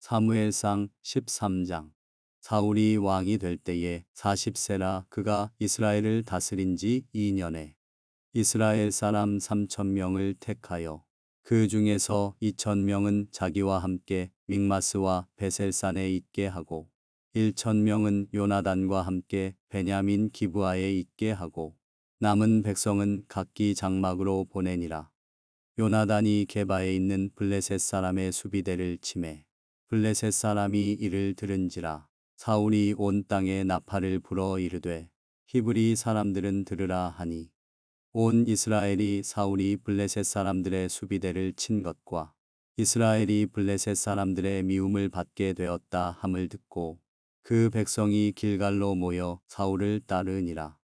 사무엘상 13장. 사울이 왕이 될 때에 40세라 그가 이스라엘을 다스린 지 2년에 이스라엘 사람 3,000명을 택하여 그 중에서 2,000명은 자기와 함께 믹마스와 베셀산에 있게 하고 1,000명은 요나단과 함께 베냐민 기브아에 있게 하고 남은 백성은 각기 장막으로 보내니라. 요나단이 게바에 있는 블레셋 사람의 수비대를 치매 블레셋 사람이 이를 들은지라. 사울이 온 땅에 나팔을 불어 이르되 히브리 사람들은 들으라 하니 온 이스라엘이 사울이 블레셋 사람들의 수비대를 친 것과 이스라엘이 블레셋 사람들의 미움을 받게 되었다 함을 듣고 그 백성이 길갈로 모여 사울을 따르니라.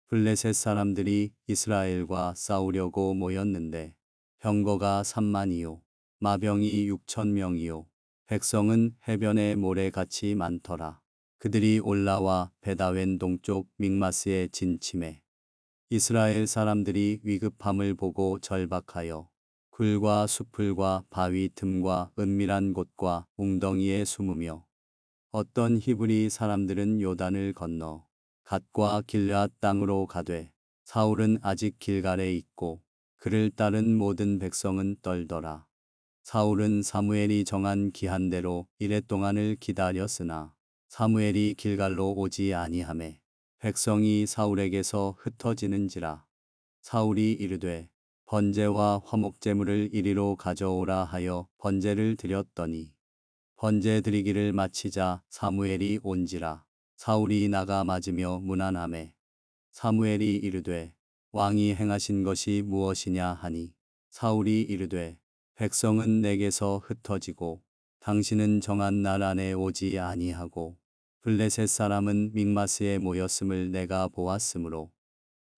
블레셋 사람들이 이스라엘과 싸우려고 모였는데 병거가 3만이요 마병이 6,000명이요 백성은 해변의 모래같이 많더라. 그들이 올라와 베다웬 동쪽 믹마스에 진침해 이스라엘 사람들이 위급함을 보고 절박하여 굴과 수풀과 바위 틈과 은밀한 곳과 웅덩이에 숨으며 어떤 히브리 사람들은 요단을 건너 갓과 길앗 땅으로 가되 사울은 아직 길갈에 있고 그를 따른 모든 백성은 떨더라. 사울은 사무엘이 정한 기한대로 이레 동안을 기다렸으나 사무엘이 길갈로 오지 아니하매 백성이 사울에게서 흩어지는지라. 사울이 이르되 번제와 화목제물을 이리로 가져오라 하여 번제를 드렸더니 번제 드리기를 마치자 사무엘이 온지라. 사울이 나가 맞으며 문안하매 사무엘이 이르되 왕이 행하신 것이 무엇이냐 하니 사울이 이르되 백성은 내게서 흩어지고 당신은 정한 날 안에 오지 아니하고 블레셋 사람은 믹마스에 모였음을 내가 보았으므로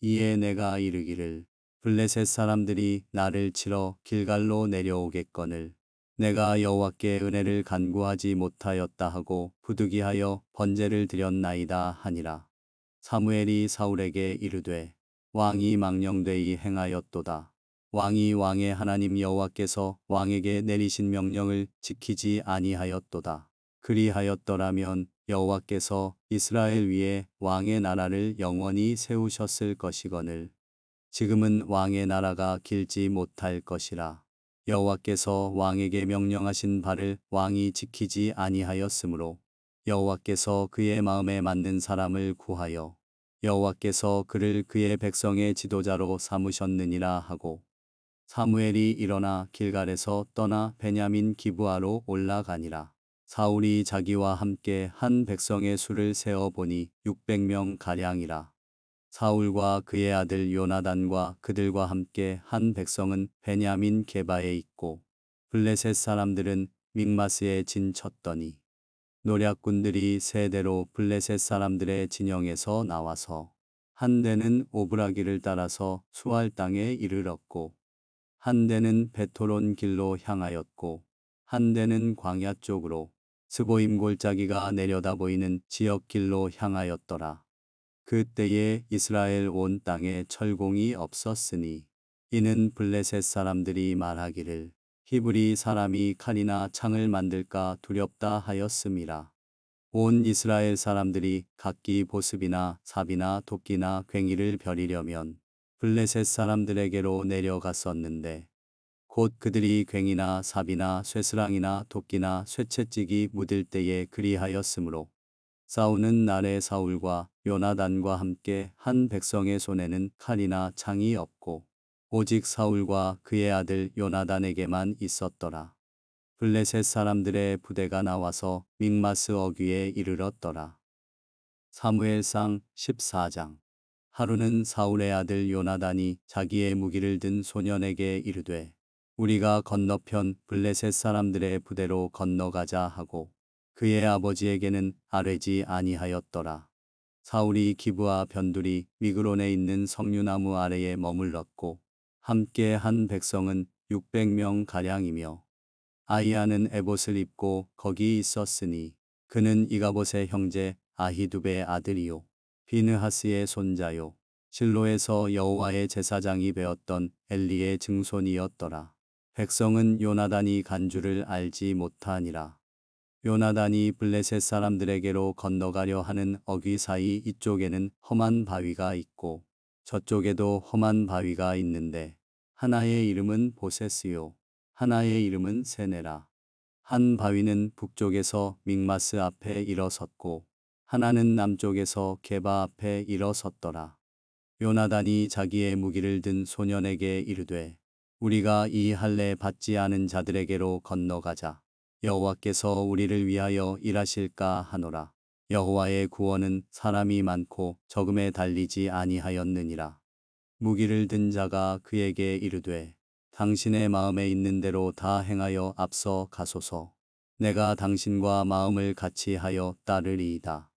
이에 내가 이르기를 블레셋 사람들이 나를 치러 길갈로 내려오겠거늘 내가 여호와께 은혜를 간구하지 못하였다 하고 부득이하여 번제를 드렸나이다 하니라. 사무엘이 사울에게 이르되 왕이 망령되이 행하였도다. 왕이 왕의 하나님 여호와께서 왕에게 내리신 명령을 지키지 아니하였도다. 그리하였더라면 여호와께서 이스라엘 위에 왕의 나라를 영원히 세우셨을 것이거늘 지금은 왕의 나라가 길지 못할 것이라. 여호와께서 왕에게 명령하신 바를 왕이 지키지 아니하였으므로 여호와께서 그의 마음에 맞는 사람을 구하여 여호와께서 그를 그의 백성의 지도자로 삼으셨느니라 하고 사무엘이 일어나 길갈에서 떠나 베냐민 기브아로 올라가니라. 사울이 자기와 함께 한 백성의 수를 세어 보니 600명 가량이라. 사울과 그의 아들 요나단과 그들과 함께 한 백성은 베냐민 게바에 있고 블레셋 사람들은 믹마스에 진쳤더니 노략군들이 세대로 블레셋 사람들의 진영에서 나와서 한 대는 오브라기를 따라서 수알 땅에 이르렀고 한 대는 베토론 길로 향하였고 한 대는 광야 쪽으로 스보임 골짜기가 내려다 보이는 지역 길로 향하였더라. 그때에 이스라엘 온 땅에 철공이 없었으니 이는 블레셋 사람들이 말하기를 히브리 사람이 칼이나 창을 만들까 두렵다 하였음이라. 온 이스라엘 사람들이 각기 보습이나 삽이나 도끼나 괭이를 벼리려면 블레셋 사람들에게로 내려갔었는데 곧 그들이 괭이나 삽이나 쇠스랑이나 도끼나 쇠채찍이 묻을 때에 그리하였으므로 싸우는 날에 사울과 요나단과 함께 한 백성의 손에는 칼이나 창이 없고 오직 사울과 그의 아들 요나단에게만 있었더라. 블레셋 사람들의 부대가 나와서 믹마스 어귀에 이르렀더라. 사무엘상 14장. 하루는 사울의 아들 요나단이 자기의 무기를 든 소년에게 이르되 우리가 건너편 블레셋 사람들의 부대로 건너가자 하고 그의 아버지에게는 아뢰지 아니하였더라. 사울이 기브아 변두리 미그론에 있는 석류나무 아래에 머물렀고 함께 한 백성은 600명 가량이며 아히야는 에봇을 입고 거기 있었으니 그는 이가봇의 형제 아히두베의 아들이요 비느하스의 손자요 실로에서 여호와의 제사장이 되었던 엘리의 증손이었더라. 백성은 요나단이 간 줄을 알지 못하니라. 요나단이 블레셋 사람들에게로 건너가려 하는 어귀 사이 이쪽에는 험한 바위가 있고 저쪽에도 험한 바위가 있는데 하나의 이름은 보세스요 하나의 이름은 세네라. 한 바위는 북쪽에서 믹마스 앞에 일어섰고 하나는 남쪽에서 게바 앞에 일어섰더라. 요나단이 자기의 무기를 든 소년에게 이르되 우리가 이 할례 받지 않은 자들에게로 건너가자. 여호와께서 우리를 위하여 일하실까 하노라. 여호와의 구원은 사람이 많고 적음에 달리지 아니하였느니라. 무기를 든 자가 그에게 이르되 당신의 마음에 있는 대로 다 행하여 앞서 가소서. 내가 당신과 마음을 같이 하여 따르리이다.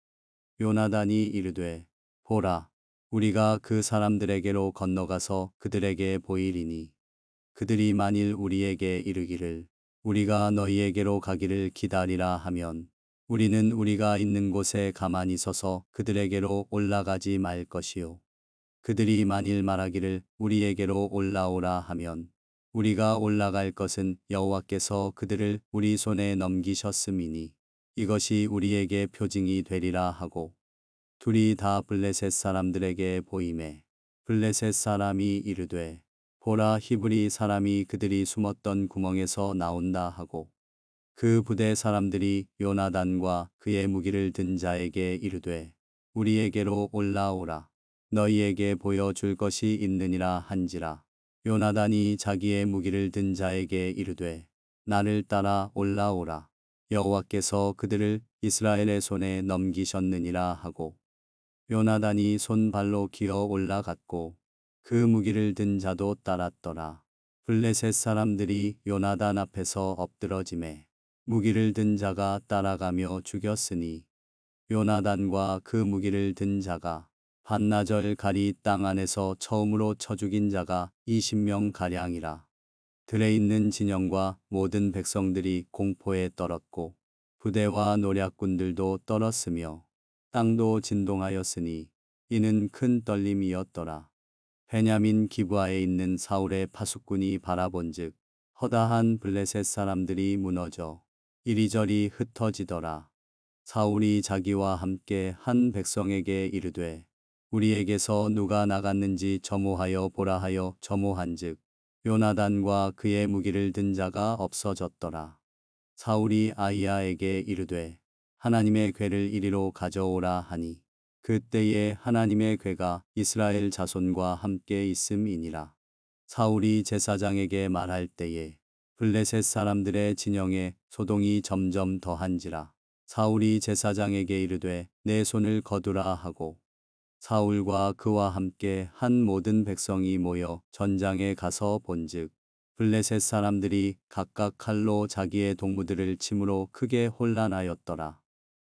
요나단이 이르되 보라 우리가 그 사람들에게로 건너가서 그들에게 보이리니 그들이 만일 우리에게 이르기를 우리가 너희에게로 가기를 기다리라 하면 우리는 우리가 있는 곳에 가만히 서서 그들에게로 올라가지 말 것이요 그들이 만일 말하기를 우리에게로 올라오라 하면 우리가 올라갈 것은 여호와께서 그들을 우리 손에 넘기셨음이니 이것이 우리에게 표징이 되리라 하고 둘이 다 블레셋 사람들에게 보이매 블레셋 사람이 이르되 보라 히브리 사람이 그들이 숨었던 구멍에서 나온다 하고 그 부대 사람들이 요나단과 그의 무기를 든 자에게 이르되 우리에게로 올라오라. 너희에게 보여줄 것이 있느니라 한지라. 요나단이 자기의 무기를 든 자에게 이르되 나를 따라 올라오라. 여호와께서 그들을 이스라엘의 손에 넘기셨느니라 하고 요나단이 손발로 기어 올라갔고 그 무기를 든 자도 따랐더라. 블레셋 사람들이 요나단 앞에서 엎드러지매 무기를 든 자가 따라가며 죽였으니 요나단과 그 무기를 든 자가 반나절 가리 땅 안에서 처음으로 쳐 죽인 자가 20명 가량이라. 들에 있는 진영과 모든 백성들이 공포에 떨었고 부대와 노략군들도 떨었으며 땅도 진동하였으니 이는 큰 떨림이었더라. 베냐민 기브아에 있는 사울의 파수꾼이 바라본즉 허다한 블레셋 사람들이 무너져 이리저리 흩어지더라. 사울이 자기와 함께 한 백성에게 이르되 우리에게서 누가 나갔는지 점호하여 보라 하여 점호한즉 요나단과 그의 무기를 든 자가 없어졌더라. 사울이 아히야에게 이르되 하나님의 궤를 이리로 가져오라 하니 그때에 하나님의 궤가 이스라엘 자손과 함께 있음이니라. 사울이 제사장에게 말할 때에 블레셋 사람들의 진영에 소동이 점점 더한지라. 사울이 제사장에게 이르되 내 손을 거두라 하고 사울과 그와 함께 한 모든 백성이 모여 전장에 가서 본즉 블레셋 사람들이 각각 칼로 자기의 동무들을 침으로 크게 혼란하였더라.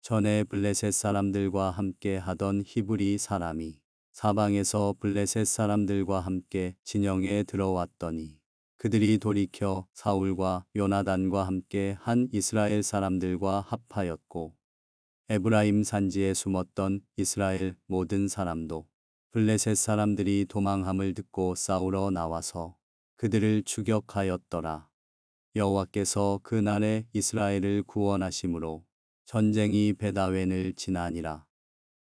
전에 블레셋 사람들과 함께 하던 히브리 사람이 사방에서 블레셋 사람들과 함께 진영에 들어왔더니 그들이 돌이켜 사울과 요나단과 함께 한 이스라엘 사람들과 합하였고 에브라임 산지에 숨었던 이스라엘 모든 사람도 블레셋 사람들이 도망함을 듣고 싸우러 나와서 그들을 추격하였더라. 여호와께서 그 날에 이스라엘을 구원하심으로 전쟁이 베다웬을 지나니라.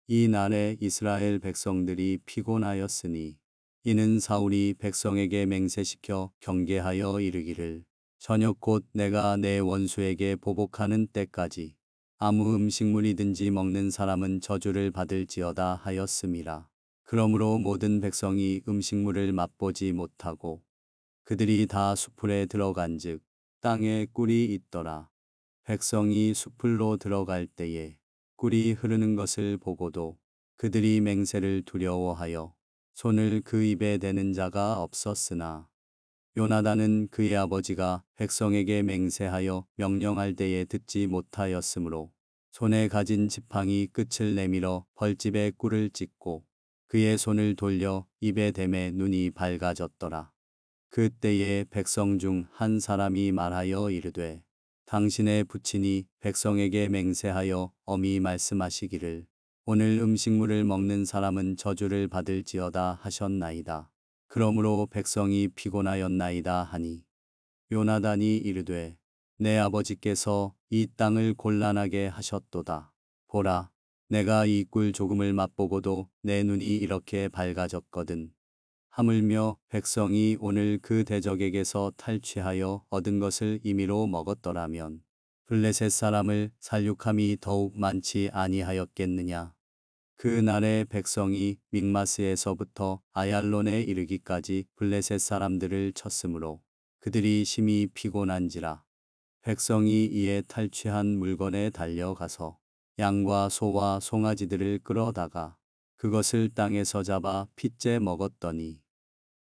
이 날에 이스라엘 백성들이 피곤하였으니 이는 사울이 백성에게 맹세시켜 경계하여 이르기를 저녁 곧 내가 내 원수에게 보복하는 때까지 아무 음식물이든지 먹는 사람은 저주를 받을지어다 하였음이라. 그러므로 모든 백성이 음식물을 맛보지 못하고 그들이 다 수풀에 들어간즉 땅에 꿀이 있더라. 백성이 수풀로 들어갈 때에 꿀이 흐르는 것을 보고도 그들이 맹세를 두려워하여 손을 그 입에 대는 자가 없었으나 요나단은 그의 아버지가 백성에게 맹세하여 명령할 때에 듣지 못하였으므로 손에 가진 지팡이 끝을 내밀어 벌집에 꿀을 찍고 그의 손을 돌려 입에 대매 눈이 밝아졌더라. 그때에 백성 중 한 사람이 말하여 이르되 당신의 부친이 백성에게 맹세하여 엄히 말씀하시기를 오늘 음식물을 먹는 사람은 저주를 받을지어다 하셨나이다. 그러므로 백성이 피곤하였나이다 하니 요나단이 이르되 내 아버지께서 이 땅을 곤란하게 하셨도다. 보라, 내가 이 꿀 조금을 맛보고도 내 눈이 이렇게 밝아졌거든. 하물며 백성이 오늘 그 대적에게서 탈취하여 얻은 것을 임의로 먹었더라면 블레셋 사람을 살육함이 더욱 많지 아니하였겠느냐. 그 날에 백성이 믹마스에서부터 아얄론에 이르기까지 블레셋 사람들을 쳤으므로 그들이 심히 피곤한지라. 백성이 이에 탈취한 물건에 달려가서 양과 소와 송아지들을 끌어다가 그것을 땅에서 잡아 핏째 먹었더니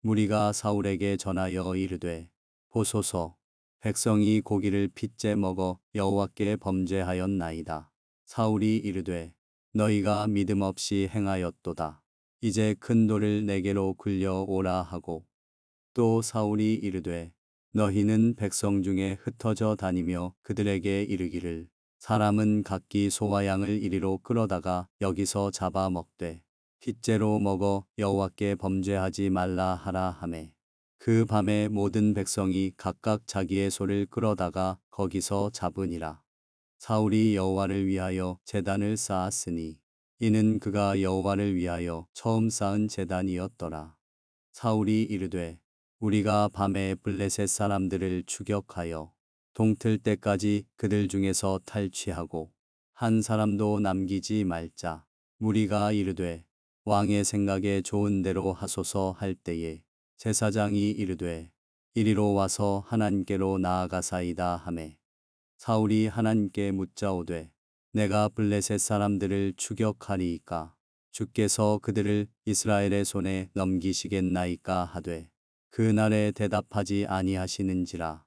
무리가 사울에게 전하여 이르되 보소서, 백성이 고기를 핏째 먹어 여호와께 범죄하였나이다. 사울이 이르되 너희가 믿음 없이 행하였도다. 이제 큰 돌을 내게로 굴려오라 하고, 또 사울이 이르되 너희는 백성 중에 흩어져 다니며 그들에게 이르기를 사람은 각기 소와 양을 이리로 끌어다가 여기서 잡아 먹되 핏째로 먹어 여호와께 범죄하지 말라 하라 하매, 그 밤에 모든 백성이 각각 자기의 소를 끌어다가 거기서 잡으니라. 사울이 여호와를 위하여 제단을 쌓았으니 이는 그가 여호와를 위하여 처음 쌓은 제단이었더라. 사울이 이르되 우리가 밤에 블레셋 사람들을 추격하여 동틀 때까지 그들 중에서 탈취하고 한 사람도 남기지 말자. 무리가 이르되 왕의 생각에 좋은 대로 하소서 할 때에 제사장이 이르되 이리로 와서 하나님께로 나아가사이다 하매, 사울이 하나님께 묻자오되 내가 블레셋 사람들을 추격하리이까 주께서 그들을 이스라엘의 손에 넘기시겠나이까 하되 그날에 대답하지 아니하시는지라.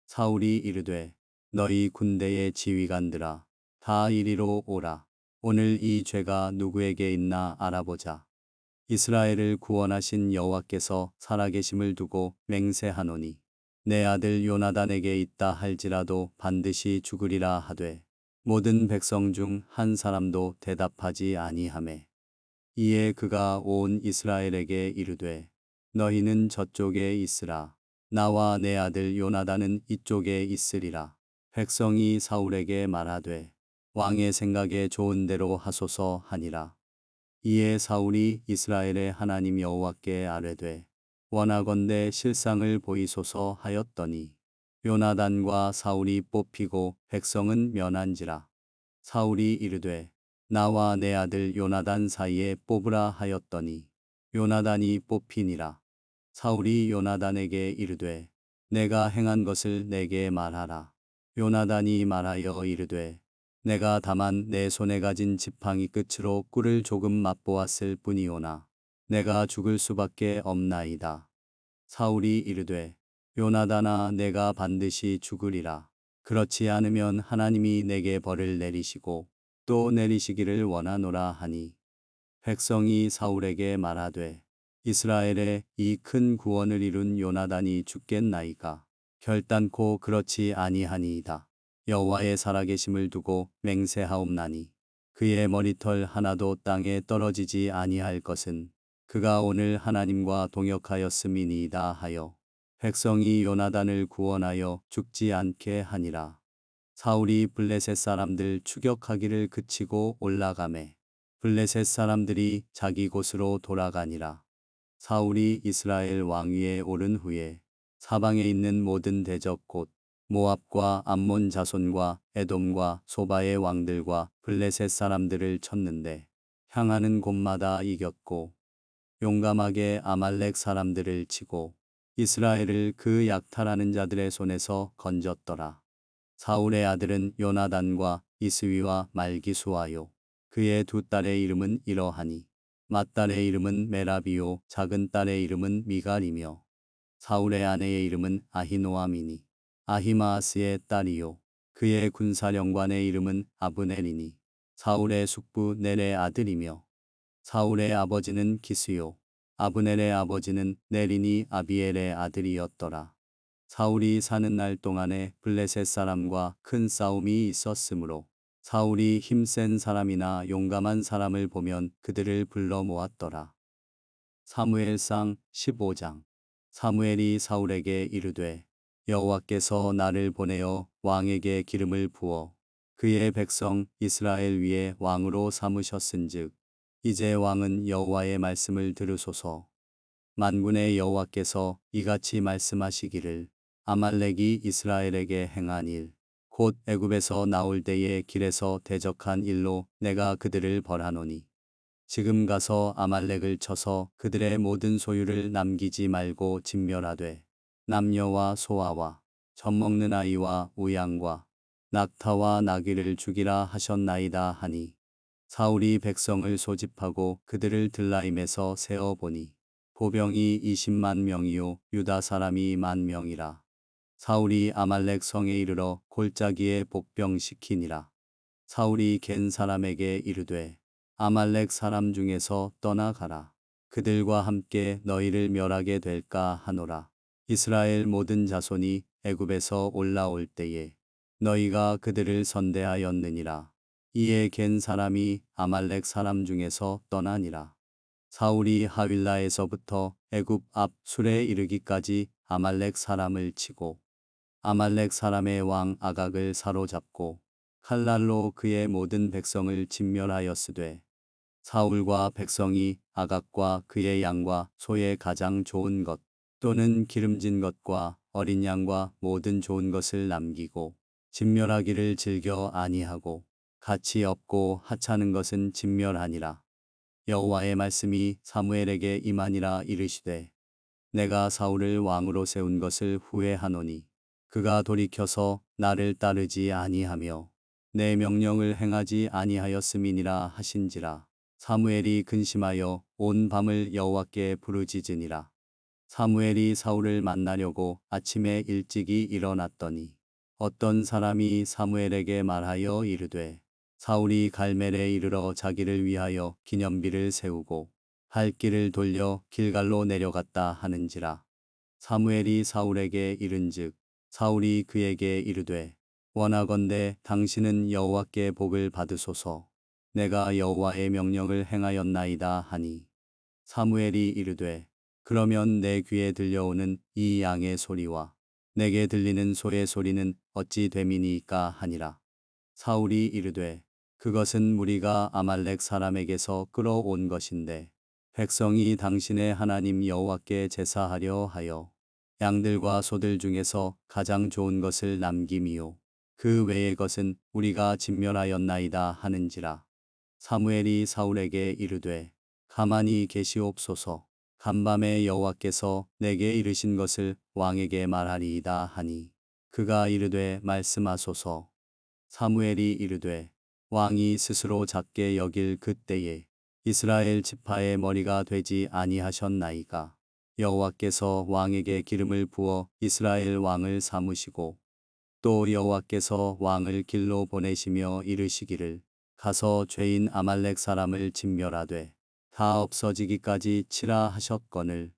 사울이 이르되 너희 군대의 지휘관들아 다 이리로 오라. 오늘 이 죄가 누구에게 있나 알아보자. 이스라엘을 구원하신 여호와께서 살아계심을 두고 맹세하노니 내 아들 요나단에게 있다 할지라도 반드시 죽으리라 하되 모든 백성 중 한 사람도 대답하지 아니하매, 이에 그가 온 이스라엘에게 이르되 너희는 저쪽에 있으라. 나와 내 아들 요나단은 이쪽에 있으리라. 백성이 사울에게 말하되 왕의 생각에 좋은 대로 하소서 하니라. 이에 사울이 이스라엘의 하나님 여호와께 아뢰되 원하건대 실상을 보이소서 하였더니 요나단과 사울이 뽑히고 백성은 면한지라. 사울이 이르되 나와 내 아들 요나단 사이에 뽑으라 하였더니 요나단이 뽑히니라. 사울이 요나단에게 이르되 내가 행한 것을 내게 말하라. 요나단이 말하여 이르되 내가 다만 내 손에 가진 지팡이 끝으로 꿀을 조금 맛보았을 뿐이오나 내가 죽을 수밖에 없나이다. 사울이 이르되 요나단아, 내가 반드시 죽으리라. 그렇지 않으면 하나님이 내게 벌을 내리시고 또 내리시기를 원하노라 하니, 백성이 사울에게 말하되 이스라엘에 이 큰 구원을 이룬 요나단이 죽겠나이까. 결단코 그렇지 아니하니이다. 여호와의 살아계심을 두고 맹세하옵나니 그의 머리털 하나도 땅에 떨어지지 아니할 것은 그가 오늘 하나님과 동역하였음이니이다 하여 백성이 요나단을 구원하여 죽지 않게 하니라. 사울이 블레셋 사람들 추격하기를 그치고 올라가매 블레셋 사람들이 자기 곳으로 돌아가니라. 사울이 이스라엘 왕위에 오른 후에 사방에 있는 모든 대적 곧 모압과 암몬 자손과 에돔과 소바의 왕들과 블레셋 사람들을 쳤는데 향하는 곳마다 이겼고 용감하게 아말렉 사람들을 치고 이스라엘을 그 약탈하는 자들의 손에서 건졌더라. 사울의 아들은 요나단과 이스위와 말기수아요. 그의 두 딸의 이름은 이러하니 맏딸의 이름은 메라비요 작은 딸의 이름은 미갈이며 사울의 아내의 이름은 아히노아미니 아히마아스의 딸이요 그의 군사령관의 이름은 아브넬이니 사울의 숙부 넬의 아들이며 사울의 아버지는 기스요 아브넬의 아버지는 넬이니 아비엘의 아들이었더라. 사울이 사는 날 동안에 블레셋 사람과 큰 싸움이 있었으므로 사울이 힘센 사람이나 용감한 사람을 보면 그들을 불러 모았더라. 사무엘상 15장. 사무엘이 사울에게 이르되 여호와께서 나를 보내어 왕에게 기름을 부어 그의 백성 이스라엘 위에 왕으로 삼으셨은즉 이제 왕은 여호와의 말씀을 들으소서. 만군의 여호와께서 이같이 말씀하시기를 아말렉이 이스라엘에게 행한 일 곧 애굽에서 나올 때의 길에서 대적한 일로 내가 그들을 벌하노니 지금 가서 아말렉을 쳐서 그들의 모든 소유를 남기지 말고 진멸하되 남녀와 소아와 젖먹는 아이와 우양과 낙타와 나귀를 죽이라 하셨나이다 하니 사울이 백성을 소집하고 그들을 들라임에서 세어보니 보병이 20만 명이요 유다 사람이 10,000명이라. 사울이 아말렉 성에 이르러 골짜기에 복병시키니라. 사울이 겐 사람에게 이르되 아말렉 사람 중에서 떠나가라. 그들과 함께 너희를 멸하게 될까 하노라. 이스라엘 모든 자손이 애굽에서 올라올 때에 너희가 그들을 선대하였느니라. 이에 겐 사람이 아말렉 사람 중에서 떠나니라. 사울이 하윌라에서부터 애굽 앞 술에 이르기까지 아말렉 사람을 치고 아말렉 사람의 왕 아각을 사로잡고 칼날로 그의 모든 백성을 진멸하였으되 사울과 백성이 아각과 그의 양과 소의 가장 좋은 것 또는 기름진 것과 어린 양과 모든 좋은 것을 남기고 진멸하기를 즐겨 아니하고 가치 없고 하찮은 것은 진멸하니라. 여호와의 말씀이 사무엘에게 임하니라 이르시되 내가 사울을 왕으로 세운 것을 후회하노니 그가 돌이켜서 나를 따르지 아니하며 내 명령을 행하지 아니하였음이니라 하신지라. 사무엘이 근심하여 온 밤을 여호와께 부르짖으니라. 사무엘이 사울을 만나려고 아침에 일찍이 일어났더니 어떤 사람이 사무엘에게 말하여 이르되 사울이 갈멜에 이르러 자기를 위하여 기념비를 세우고 갈 길을 돌려 길갈로 내려갔다 하는지라. 사무엘이 사울에게 이른즉 사울이 그에게 이르되 원하건대 당신은 여호와께 복을 받으소서. 내가 여호와의 명령을 행하였나이다 하니 사무엘이 이르되 그러면 내 귀에 들려오는 이 양의 소리와 내게 들리는 소의 소리는 어찌 됨이니까 하니라. 사울이 이르되 그것은 무리가 아말렉 사람에게서 끌어온 것인데 백성이 당신의 하나님 여호와께 제사하려 하여 양들과 소들 중에서 가장 좋은 것을 남김이요 그 외의 것은 우리가 진멸하였나이다 하는지라. 사무엘이 사울에게 이르되 가만히 계시옵소서. 간밤에 여호와께서 내게 이르신 것을 왕에게 말하리이다 하니 그가 이르되 말씀하소서. 사무엘이 이르되 왕이 스스로 작게 여길 그때에 이스라엘 지파의 머리가 되지 아니하셨나이까. 여호와께서 왕에게 기름을 부어 이스라엘 왕을 삼으시고 또 여호와께서 왕을 길로 보내시며 이르시기를 가서 죄인 아말렉 사람을 진멸하되 다 없어지기까지 치라 하셨거늘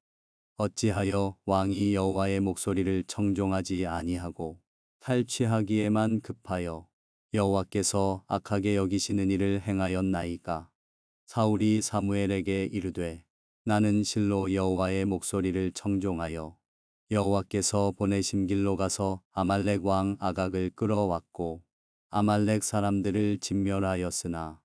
어찌하여 왕이 여호와의 목소리를 청종하지 아니하고 탈취하기에만 급하여 여호와께서 악하게 여기시는 일을 행하였나이까. 사울이 사무엘에게 이르되 나는 실로 여호와의 목소리를 청종하여 여호와께서 보내신 길로 가서 아말렉 왕 아각을 끌어왔고 아말렉 사람들을 진멸하였으나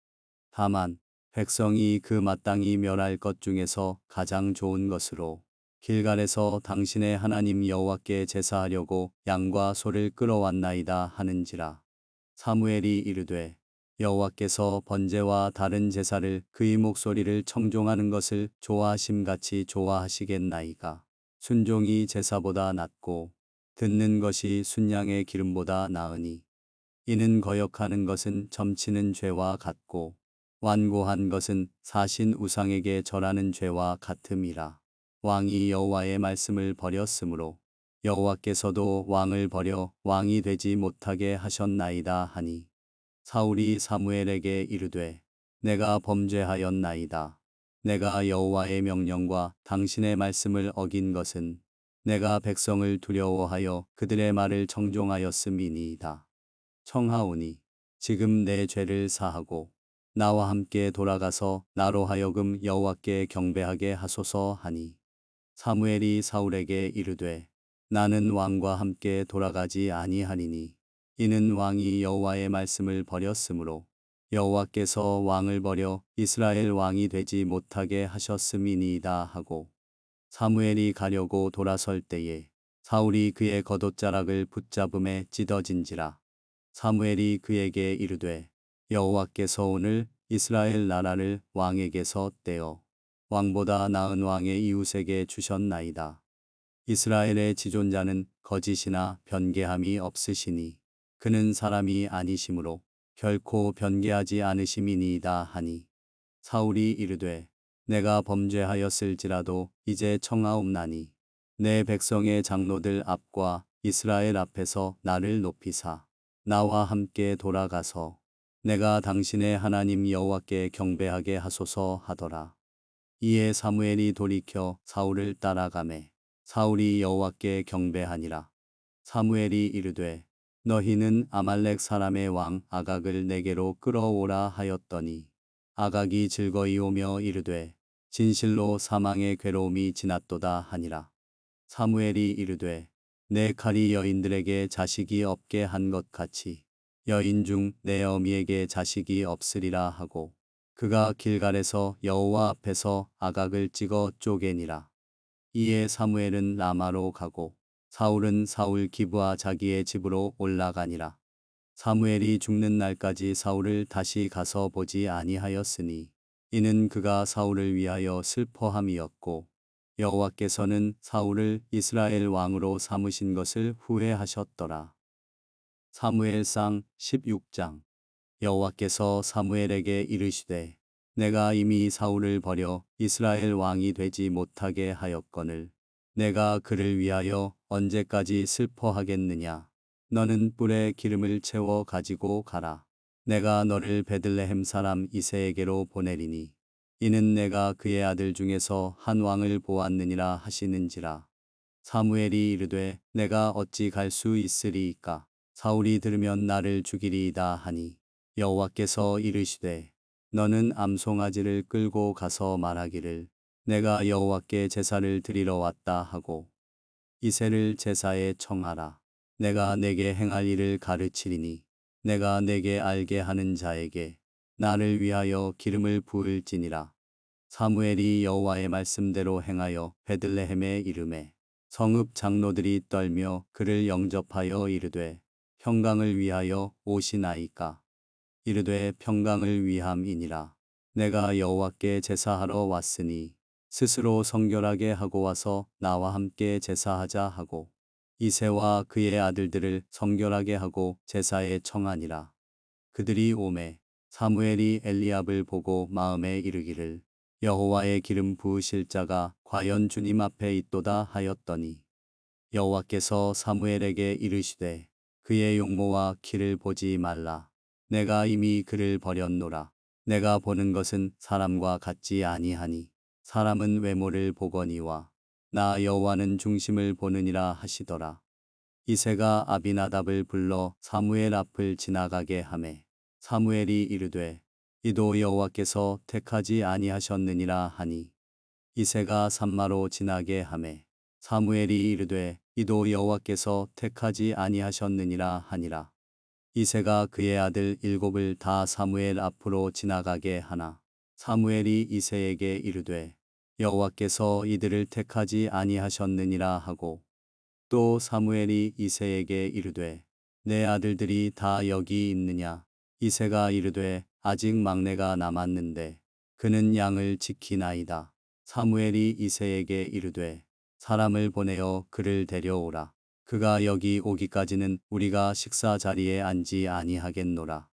다만 백성이 그 마땅히 멸할 것 중에서 가장 좋은 것으로 길갈에서 당신의 하나님 여호와께 제사하려고 양과 소를 끌어왔나이다 하는지라. 사무엘이 이르되 여호와께서 번제와 다른 제사를 그의 목소리를 청종하는 것을 좋아하심같이 좋아하시겠나이까. 순종이 제사보다 낫고 듣는 것이 순양의 기름보다 나으니 이는 거역하는 것은 점치는 죄와 같고 완고한 것은 사신 우상에게 절하는 죄와 같음이라. 왕이 여호와의 말씀을 버렸으므로 여호와께서도 왕을 버려 왕이 되지 못하게 하셨나이다 하니 사울이 사무엘에게 이르되 내가 범죄하였나이다. 내가 여호와의 명령과 당신의 말씀을 어긴 것은 내가 백성을 두려워하여 그들의 말을 청종하였음이니이다. 청하오니 지금 내 죄를 사하고 나와 함께 돌아가서 나로 하여금 여호와께 경배하게 하소서 하니 사무엘이 사울에게 이르되 나는 왕과 함께 돌아가지 아니하리니 이는 왕이 여호와의 말씀을 버렸으므로 여호와께서 왕을 버려 이스라엘 왕이 되지 못하게 하셨음이니이다 하고 사무엘이 가려고 돌아설 때에 사울이 그의 겉옷자락을 붙잡음에 찢어진지라. 사무엘이 그에게 이르되 여호와께서 오늘 이스라엘 나라를 왕에게서 떼어 왕보다 나은 왕의 이웃에게 주셨나이다. 이스라엘의 지존자는 거짓이나 변개함이 없으시니 그는 사람이 아니시므로 결코 변개하지 않으심이니이다 하니 사울이 이르되 내가 범죄하였을지라도 이제 청하옵나니 내 백성의 장로들 앞과 이스라엘 앞에서 나를 높이사 나와 함께 돌아가서 내가 당신의 하나님 여호와께 경배하게 하소서 하더라. 이에 사무엘이 돌이켜 사울을 따라가매 사울이 여호와께 경배하니라. 사무엘이 이르되 너희는 아말렉 사람의 왕 아각을 내게로 끌어오라 하였더니 아각이 즐거이 오며 이르되 진실로 사망의 괴로움이 지났도다 하니라. 사무엘이 이르되 내 칼이 여인들에게 자식이 없게 한 것 같이 여인 중 내 어미에게 자식이 없으리라 하고 그가 길갈에서 여호와 앞에서 아각을 찍어 쪼개니라. 이에 사무엘은 라마로 가고 사울은 사울 기브아 자기의 집으로 올라가니라. 사무엘이 죽는 날까지 사울을 다시 가서 보지 아니하였으니 이는 그가 사울을 위하여 슬퍼함이었고 여호와께서는 사울을 이스라엘 왕으로 삼으신 것을 후회하셨더라. 사무엘상 16장. 여호와께서 사무엘에게 이르시되 내가 이미 사울을 버려 이스라엘 왕이 되지 못하게 하였거늘 내가 그를 위하여 언제까지 슬퍼하겠느냐. 너는 뿔에 기름을 채워 가지고 가라. 내가 너를 베들레헴 사람 이새에게로 보내리니 이는 내가 그의 아들 중에서 한 왕을 보았느니라 하시는지라. 사무엘이 이르되 내가 어찌 갈 수 있으리이까. 사울이 들으면 나를 죽이리이다 하니 여호와께서 이르시되 너는 암송아지를 끌고 가서 말하기를 내가 여호와께 제사를 드리러 왔다 하고 이새를 제사에 청하라. 내가 내게 행할 일을 가르치리니 내가 내게 알게 하는 자에게 나를 위하여 기름을 부을지니라. 사무엘이 여호와의 말씀대로 행하여 베들레헴에 이르매 성읍 장로들이 떨며 그를 영접하여 이르되 평강을 위하여 오시나이까. 이르되 평강을 위함이니라. 내가 여호와께 제사하러 왔으니 스스로 성결하게 하고 와서 나와 함께 제사하자 하고 이새와 그의 아들들을 성결하게 하고 제사에 청하니라. 그들이 오매 사무엘이 엘리압을 보고 마음에 이르기를 여호와의 기름 부으실 자가 과연 주님 앞에 있도다 하였더니 여호와께서 사무엘에게 이르시되 그의 용모와 키를 보지 말라. 내가 이미 그를 버렸노라. 내가 보는 것은 사람과 같지 아니하니 사람은 외모를 보거니와 나 여호와는 중심을 보느니라 하시더라. 이새가 아비나답을 불러 사무엘 앞을 지나가게 하매 사무엘이 이르되 이도 여호와께서 택하지 아니하셨느니라 하니 이새가 산마로 지나게 하매 사무엘이 이르되 이도 여호와께서 택하지 아니하셨느니라 하니라. 이새가 그의 아들 7을 다 사무엘 앞으로 지나가게 하나 사무엘이 이새에게 이르되 여호와께서 이들을 택하지 아니하셨느니라 하고 또 사무엘이 이새에게 이르되 내 아들들이 다 여기 있느냐. 이새가 이르되 아직 막내가 남았는데 그는 양을 지키나이다. 사무엘이 이새에게 이르되 사람을 보내어 그를 데려오라. 그가 여기 오기까지는 우리가 식사 자리에 앉지 아니하겠노라.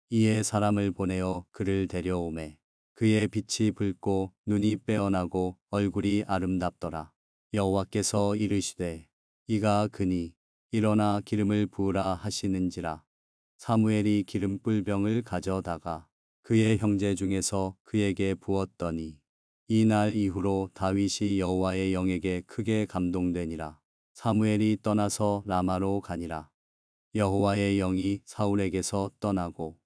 이에 사람을 보내어 그를 데려오매 그의 빛이 붉고 눈이 빼어나고 얼굴이 아름답더라. 여호와께서 이르시되 이가 그니 일어나 기름을 부으라 하시는지라. 사무엘이 기름 뿔병을 가져다가 그의 형제 중에서 그에게 부었더니 이날 이후로 다윗이 여호와의 영에게 크게 감동되니라. 사무엘이 떠나서 라마로 가니라. 여호와의 영이 사울에게서 떠나고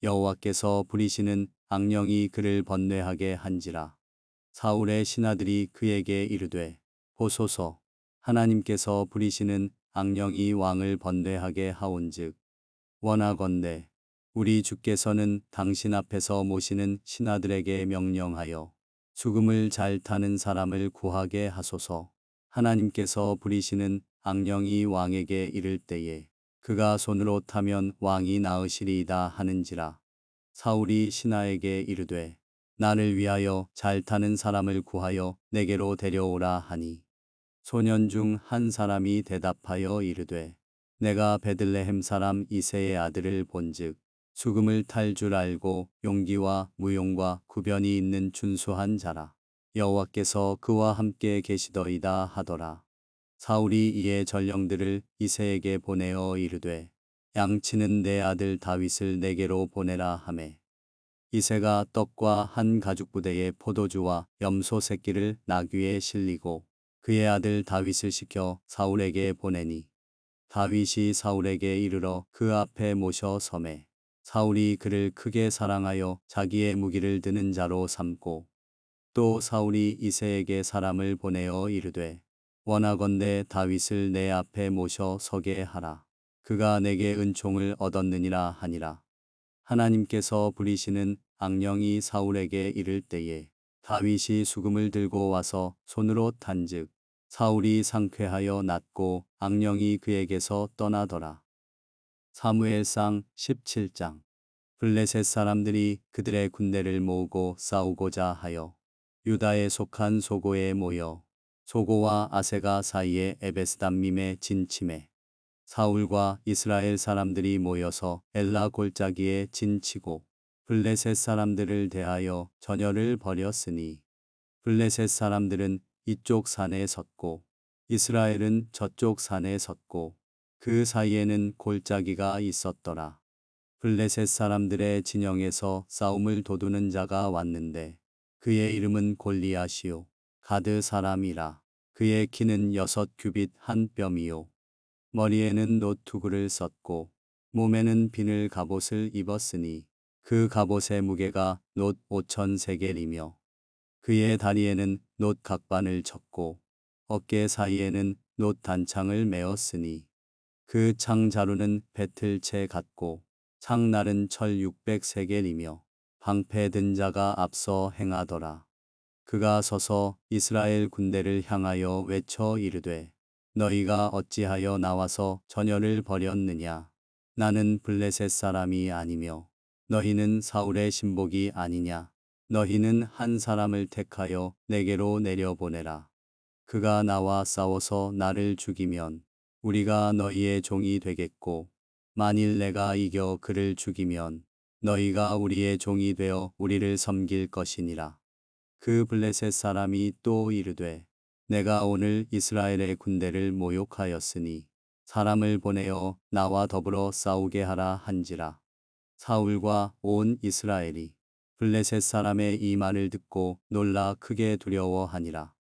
여호와께서 부리시는 악령이 그를 번뇌하게 한지라. 사울의 신하들이 그에게 이르되 보소서 하나님께서 부리시는 악령이 왕을 번뇌하게 하온즉 원하건대 우리 주께서는 당신 앞에서 모시는 신하들에게 명령하여 죽음을 잘 타는 사람을 구하게 하소서. 하나님께서 부리시는 악령이 왕에게 이를 때에 그가 손으로 타면 왕이 나으시리이다 하는지라. 사울이 신하에게 이르되 나를 위하여 잘 타는 사람을 구하여 내게로 데려오라 하니 소년 중 한 사람이 대답하여 이르되 내가 베들레헴 사람 이새의 아들을 본즉 죽음을 탈 줄 알고 용기와 무용과 구변이 있는 준수한 자라. 여호와께서 그와 함께 계시더이다 하더라. 사울이 이에 전령들을 이새에게 보내어 이르되 양치는 내 아들 다윗을 내게로 보내라 하매 이새가 떡과 한 가죽부대의 포도주와 염소 새끼를 나귀에 실리고 그의 아들 다윗을 시켜 사울에게 보내니 다윗이 사울에게 이르러 그 앞에 모셔 섬에 사울이 그를 크게 사랑하여 자기의 무기를 드는 자로 삼고 또 사울이 이새에게 사람을 보내어 이르되 원하건대 다윗을 내 앞에 모셔 서게 하라. 그가 내게 은총을 얻었느니라 하니라. 하나님께서 부리시는 악령이 사울에게 이를 때에 다윗이 수금을 들고 와서 손으로 탄즉 사울이 상쾌하여 낫고 악령이 그에게서 떠나더라. 사무엘상 17장. 블레셋 사람들이 그들의 군대를 모으고 싸우고자 하여 유다에 속한 소고에 모여 소고와 아세가 사이에 에베스담밈에 진침해 사울과 이스라엘 사람들이 모여서 엘라 골짜기에 진치고 블레셋 사람들을 대하여 전열을 벌였으니 블레셋 사람들은 이쪽 산에 섰고 이스라엘은 저쪽 산에 섰고 그 사이에는 골짜기가 있었더라. 블레셋 사람들의 진영에서 싸움을 도두는 자가 왔는데 그의 이름은 골리앗이요 가드 사람이라. 그의 키는 6규빗 한 뼘이요 머리에는 노투구를 썼고 몸에는 비늘 갑옷을 입었으니 그 갑옷의 무게가 놋 5,000세겔이며 그의 다리에는 놋 각반을 쳤고 어깨 사이에는 놋 단창을 메었으니 그 창 자루는 배틀채 같고 창날은 철 600세겔이며 방패 든 자가 앞서 행하더라. 그가 서서 이스라엘 군대를 향하여 외쳐 이르되 너희가 어찌하여 나와서 전열을 벌였느냐. 나는 블레셋 사람이 아니며 너희는 사울의 신복이 아니냐. 너희는 한 사람을 택하여 내게로 내려보내라. 그가 나와 싸워서 나를 죽이면 우리가 너희의 종이 되겠고 만일 내가 이겨 그를 죽이면 너희가 우리의 종이 되어 우리를 섬길 것이니라. 그 블레셋 사람이 또 이르되 내가 오늘 이스라엘의 군대를 모욕하였으니 사람을 보내어 나와 더불어 싸우게 하라 한지라. 사울과 온 이스라엘이 블레셋 사람의 이 말을 듣고 놀라 크게 두려워하니라.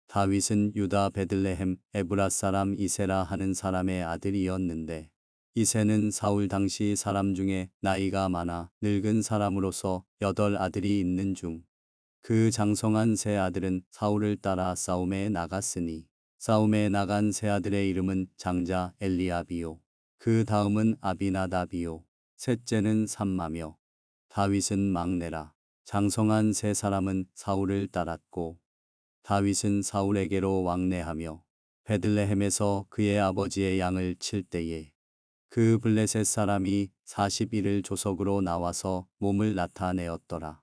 다윗은 유다 베들레헴 에브라 사람 이세라 하는 사람의 아들이었는데 이세는 사울 당시 사람 중에 나이가 많아 늙은 사람으로서 8아들이 있는 중 그 장성한 세 아들은 사울을 따라 싸움에 나갔으니 싸움에 나간 세 아들의 이름은 장자 엘리압이요 그 다음은 아비나답이요 셋째는 삼마며 다윗은 막내라. 장성한 세 사람은 사울을 따랐고 다윗은 사울에게로 왕래하며 베들레헴에서 그의 아버지의 양을 칠 때에 그 블레셋 사람이 40일을 조석으로 나와서 몸을 나타내었더라.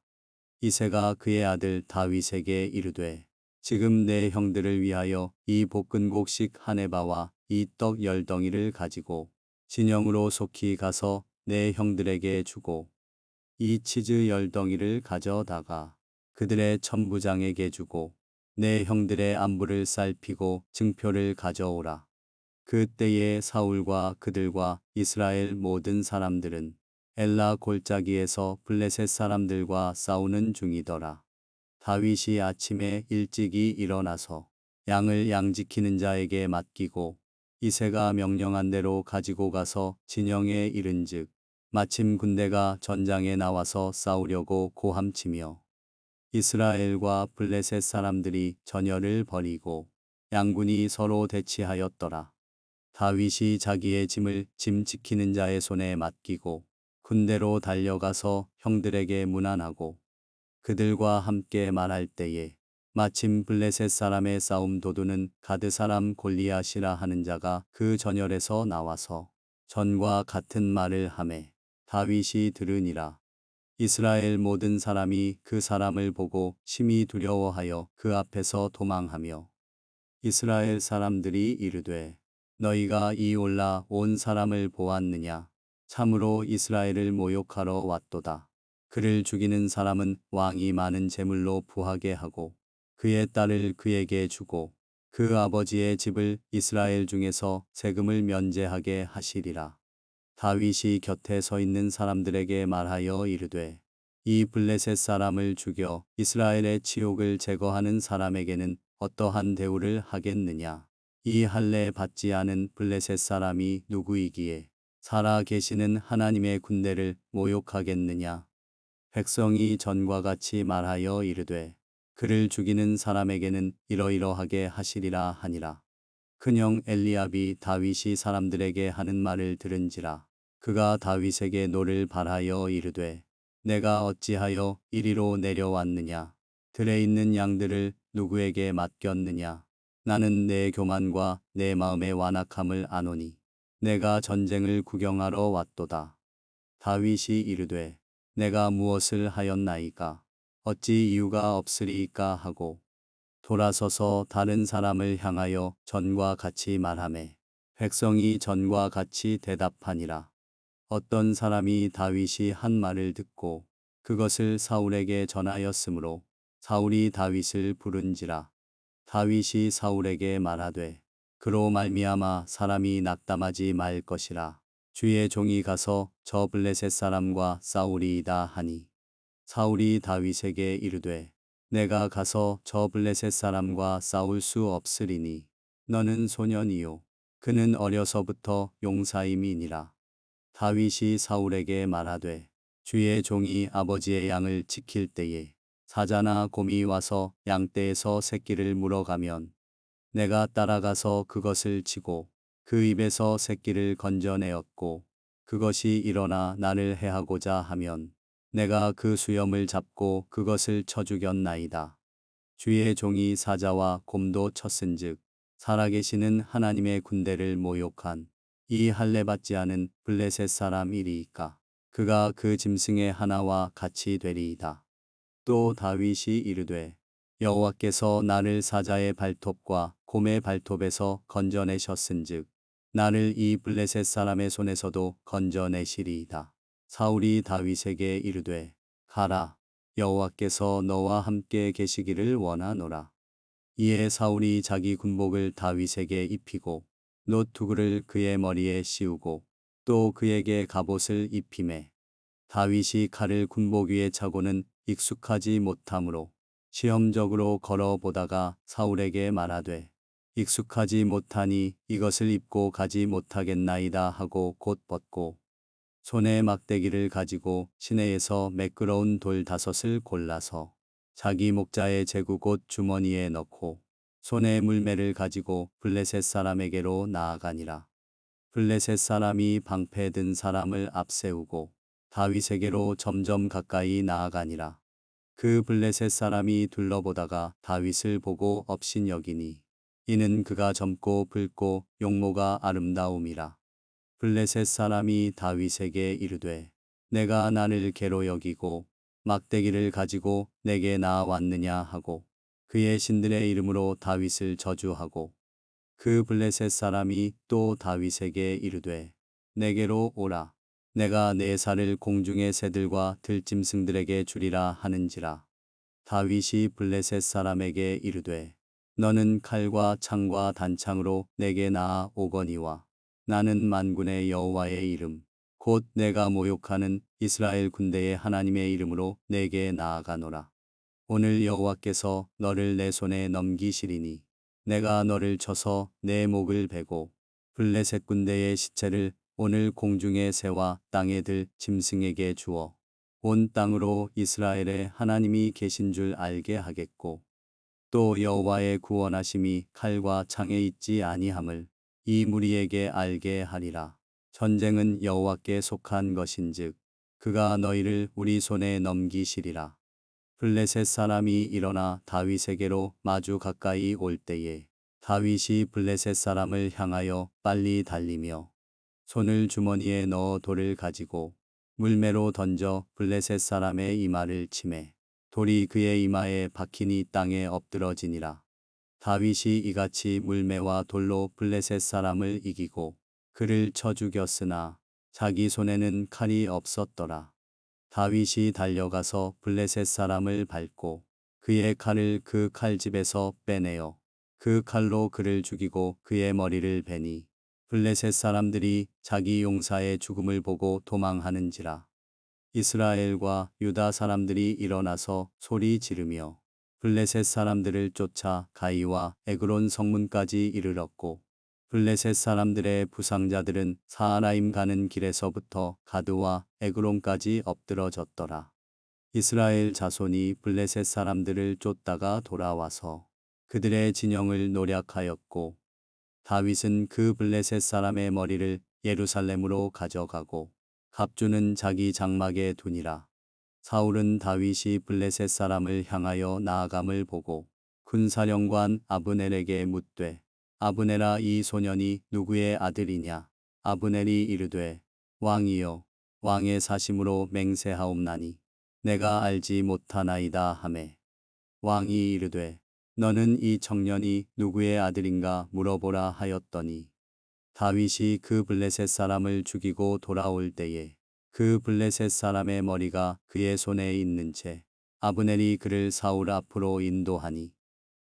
이새가 그의 아들 다윗에게 이르되 지금 내 형들을 위하여 이 볶은곡식 한 에바와 이 떡 10덩이를 가지고 진영으로 속히 가서 내 형들에게 주고 이 치즈 10덩이를 가져다가 그들의 천부장에게 주고 내 형들의 안부를 살피고 증표를 가져오라. 그때에 사울과 그들과 이스라엘 모든 사람들은 엘라 골짜기에서 블레셋 사람들과 싸우는 중이더라. 다윗이 아침에 일찍이 일어나서 양을 양지키는 자에게 맡기고 이새가 명령한 대로 가지고 가서 진영에 이른즉 마침 군대가 전장에 나와서 싸우려고 고함치며 이스라엘과 블레셋 사람들이 전열을 벌이고 양군이 서로 대치하였더라. 다윗이 자기의 짐을 짐 지키는 자의 손에 맡기고 군대로 달려가서 형들에게 문안하고 그들과 함께 말할 때에 마침 블레셋 사람의 싸움 도두는 가드 사람 골리앗이라 하는 자가 그 전열에서 나와서 전과 같은 말을 하매 다윗이 들으니라. 이스라엘 모든 사람이 그 사람을 보고 심히 두려워하여 그 앞에서 도망하며 이스라엘 사람들이 이르되 너희가 이 올라온 사람을 보았느냐? 참으로 이스라엘을 모욕하러 왔도다. 그를 죽이는 사람은 왕이 많은 재물로 부하게 하고 그의 딸을 그에게 주고 그 아버지의 집을 이스라엘 중에서 세금을 면제하게 하시리라. 다윗이 곁에 서 있는 사람들에게 말하여 이르되 이 블레셋 사람을 죽여 이스라엘의 치욕을 제거하는 사람에게는 어떠한 대우를 하겠느냐? 이 할례 받지 않은 블레셋 사람이 누구이기에 살아 계시는 하나님의 군대를 모욕하겠느냐? 백성이 전과 같이 말하여 이르되 그를 죽이는 사람에게는 이러이러하게 하시리라 하니라. 큰형 엘리압이 다윗이 사람들에게 하는 말을 들은지라. 그가 다윗에게 노를 발하여 이르되 내가 어찌하여 이리로 내려왔느냐? 들에 있는 양들을 누구에게 맡겼느냐? 나는 내 교만과 내 마음의 완악함을 아노니 내가 전쟁을 구경하러 왔도다. 다윗이 이르되 내가 무엇을 하였나이까? 어찌 이유가 없으리이까 하고 돌아서서 다른 사람을 향하여 전과 같이 말하매 백성이 전과 같이 대답하니라. 어떤 사람이 다윗이 한 말을 듣고 그것을 사울에게 전하였으므로 사울이 다윗을 부른지라. 다윗이 사울에게 말하되 그로 말미암아 사람이 낙담하지 말 것이라. 주의 종이 가서 저 블레셋 사람과 싸우리이다 하니 사울이 다윗에게 이르되 내가 가서 저 블레셋 사람과 싸울 수 없으리니 너는 소년이요 그는 어려서부터 용사임이니라. 다윗이 사울에게 말하되 주의 종이 아버지의 양을 지킬 때에 사자나 곰이 와서 양떼에서 새끼를 물어가면 내가 따라가서 그것을 치고 그 입에서 새끼를 건져내었고 그것이 일어나 나를 해하고자 하면 내가 그 수염을 잡고 그것을 쳐 죽였나이다. 주의 종이 사자와 곰도 쳤은즉 살아계시는 하나님의 군대를 모욕한 이 할례 받지 않은 블레셋 사람이리이까. 그가 그 짐승의 하나와 같이 되리이다. 또 다윗이 이르되 여호와께서 나를 사자의 발톱과 곰의 발톱에서 건져내셨은즉 나를 이 블레셋 사람의 손에서도 건져내시리이다. 사울이 다윗에게 이르되 가라 여호와께서 너와 함께 계시기를 원하노라. 이에 사울이 자기 군복을 다윗에게 입히고 노투구를 그의 머리에 씌우고 또 그에게 갑옷을 입히매 다윗이 칼을 군복 위에 차고는 익숙하지 못하므로 시험적으로 걸어보다가 사울에게 말하되 익숙하지 못하니 이것을 입고 가지 못하겠나이다 하고 곧 벗고 손에 막대기를 가지고 시내에서 매끄러운 돌 5을 골라서 자기 목자의 제구 곧 주머니에 넣고 손에 물매를 가지고 블레셋 사람에게로 나아가니라. 블레셋 사람이 방패 든 사람을 앞세우고 다윗에게로 점점 가까이 나아가니라. 그 블레셋 사람이 둘러보다가 다윗을 보고 업신여기니 이는 그가 젊고 붉고 용모가 아름다움이라. 블레셋 사람이 다윗에게 이르되 내가 나를 개로 여기고 막대기를 가지고 내게 나아왔느냐 하고 그의 신들의 이름으로 다윗을 저주하고 그 블레셋 사람이 또 다윗에게 이르되 내게로 오라. 내가 내 살을 공중의 새들과 들짐승들에게 주리라 하는지라. 다윗이 블레셋 사람에게 이르되 너는 칼과 창과 단창으로 내게 나아오거니와 나는 만군의 여호와의 이름 곧 내가 모욕하는 이스라엘 군대의 하나님의 이름으로 내게 나아가노라. 오늘 여호와께서 너를 내 손에 넘기시리니 내가 너를 쳐서 내 목을 베고 블레셋 군대의 시체를 오늘 공중의 새와 땅에 들 짐승에게 주어 온 땅으로 이스라엘의 하나님이 계신 줄 알게 하겠고 또 여호와의 구원하심이 칼과 창에 있지 아니함을 이 무리에게 알게 하리라. 전쟁은 여호와께 속한 것인즉 그가 너희를 우리 손에 넘기시리라. 블레셋 사람이 일어나 다윗에게로 마주 가까이 올 때에 다윗이 블레셋 사람을 향하여 빨리 달리며 손을 주머니에 넣어 돌을 가지고 물매로 던져 블레셋 사람의 이마를 치매 돌이 그의 이마에 박히니 땅에 엎드러지니라. 다윗이 이같이 물매와 돌로 블레셋 사람을 이기고 그를 쳐 죽였으나 자기 손에는 칼이 없었더라. 다윗이 달려가서 블레셋 사람을 밟고 그의 칼을 그 칼집에서 빼내어 그 칼로 그를 죽이고 그의 머리를 베니 블레셋 사람들이 자기 용사의 죽음을 보고 도망하는지라. 이스라엘과 유다 사람들이 일어나서 소리 지르며 블레셋 사람들을 쫓아 가이와 에그론 성문까지 이르렀고 블레셋 사람들의 부상자들은 사하라임 가는 길에서부터 가드와 에그론까지 엎드러졌더라. 이스라엘 자손이 블레셋 사람들을 쫓다가 돌아와서 그들의 진영을 노략하였고 다윗은 그 블레셋 사람의 머리를 예루살렘으로 가져가고 갑주는 자기 장막에 두니라. 사울은 다윗이 블레셋 사람을 향하여 나아감을 보고 군사령관 아브넬에게 묻되 아브넬아 이 소년이 누구의 아들이냐? 아브넬이 이르되 왕이여 왕의 사심으로 맹세하옵나니 내가 알지 못하나이다 하매 왕이 이르되 너는 이 청년이 누구의 아들인가 물어보라 하였더니 다윗이 그 블레셋 사람을 죽이고 돌아올 때에 그 블레셋 사람의 머리가 그의 손에 있는 채 아브넬이 그를 사울 앞으로 인도하니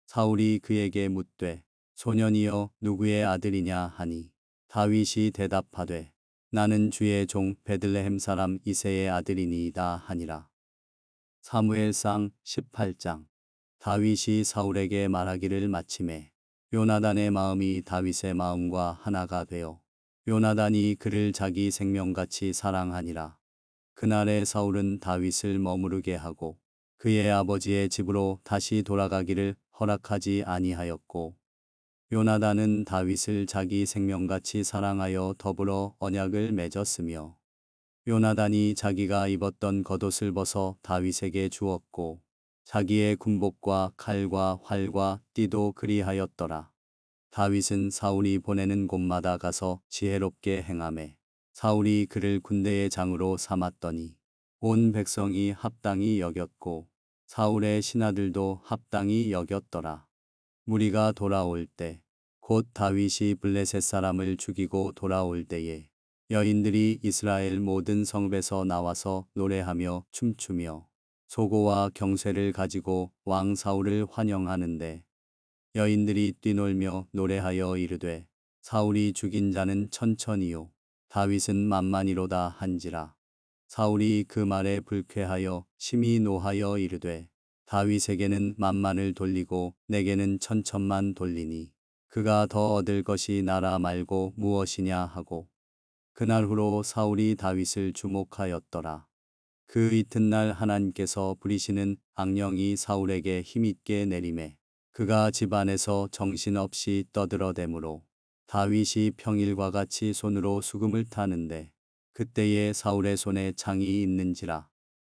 사울이 그에게 묻되 소년이여 누구의 아들이냐 하니 다윗이 대답하되 나는 주의 종 베들레헴 사람 이새의 아들이니이다 하니라. 사무엘상 18장. 다윗이 사울에게 말하기를 마치매 요나단의 마음이 다윗의 마음과 하나가 되어 요나단이 그를 자기 생명같이 사랑하니라. 그날에 사울은 다윗을 머무르게 하고 그의 아버지의 집으로 다시 돌아가기를 허락하지 아니하였고 요나단은 다윗을 자기 생명같이 사랑하여 더불어 언약을 맺었으며 요나단이 자기가 입었던 겉옷을 벗어 다윗에게 주었고 자기의 군복과 칼과 활과 띠도 그리하였더라. 다윗은 사울이 보내는 곳마다 가서 지혜롭게 행하매 사울이 그를 군대의 장으로 삼았더니 온 백성이 합당히 여겼고 사울의 신하들도 합당히 여겼더라. 무리가 돌아올 때 곧 다윗이 블레셋 사람을 죽이고 돌아올 때에 여인들이 이스라엘 모든 성읍에서 나와서 노래하며 춤추며 소고와 경쇠를 가지고 왕 사울을 환영하는데 여인들이 뛰놀며 노래하여 이르되 사울이 죽인 자는 천천히요 다윗은 만만이로다 한지라. 사울이 그 말에 불쾌하여 심히 노하여 이르되 다윗에게는 만만을 돌리고 내게는 천천만 돌리니 그가 더 얻을 것이 나라 말고 무엇이냐 하고 그날 후로 사울이 다윗을 주목하였더라. 그 이튿날 하나님께서 부리시는 악령이 사울에게 힘있게 내림에 그가 집 안에서 정신없이 떠들어대므로 다윗이 평일과 같이 손으로 수금을 타는데 그때에 사울의 손에 창이 있는지라.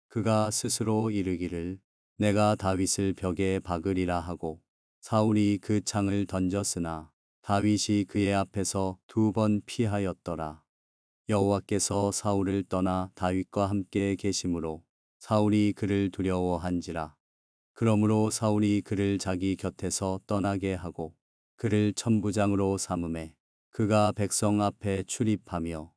그가 스스로 이르기를 내가 다윗을 벽에 박으리라 하고 사울이 그 창을 던졌으나 다윗이 그의 앞에서 2번 피하였더라. 여호와께서 사울을 떠나 다윗과 함께 계심으로 사울이 그를 두려워한지라. 그러므로 사울이 그를 자기 곁에서 떠나게 하고 그를 천부장으로 삼음에 그가 백성 앞에 출입하며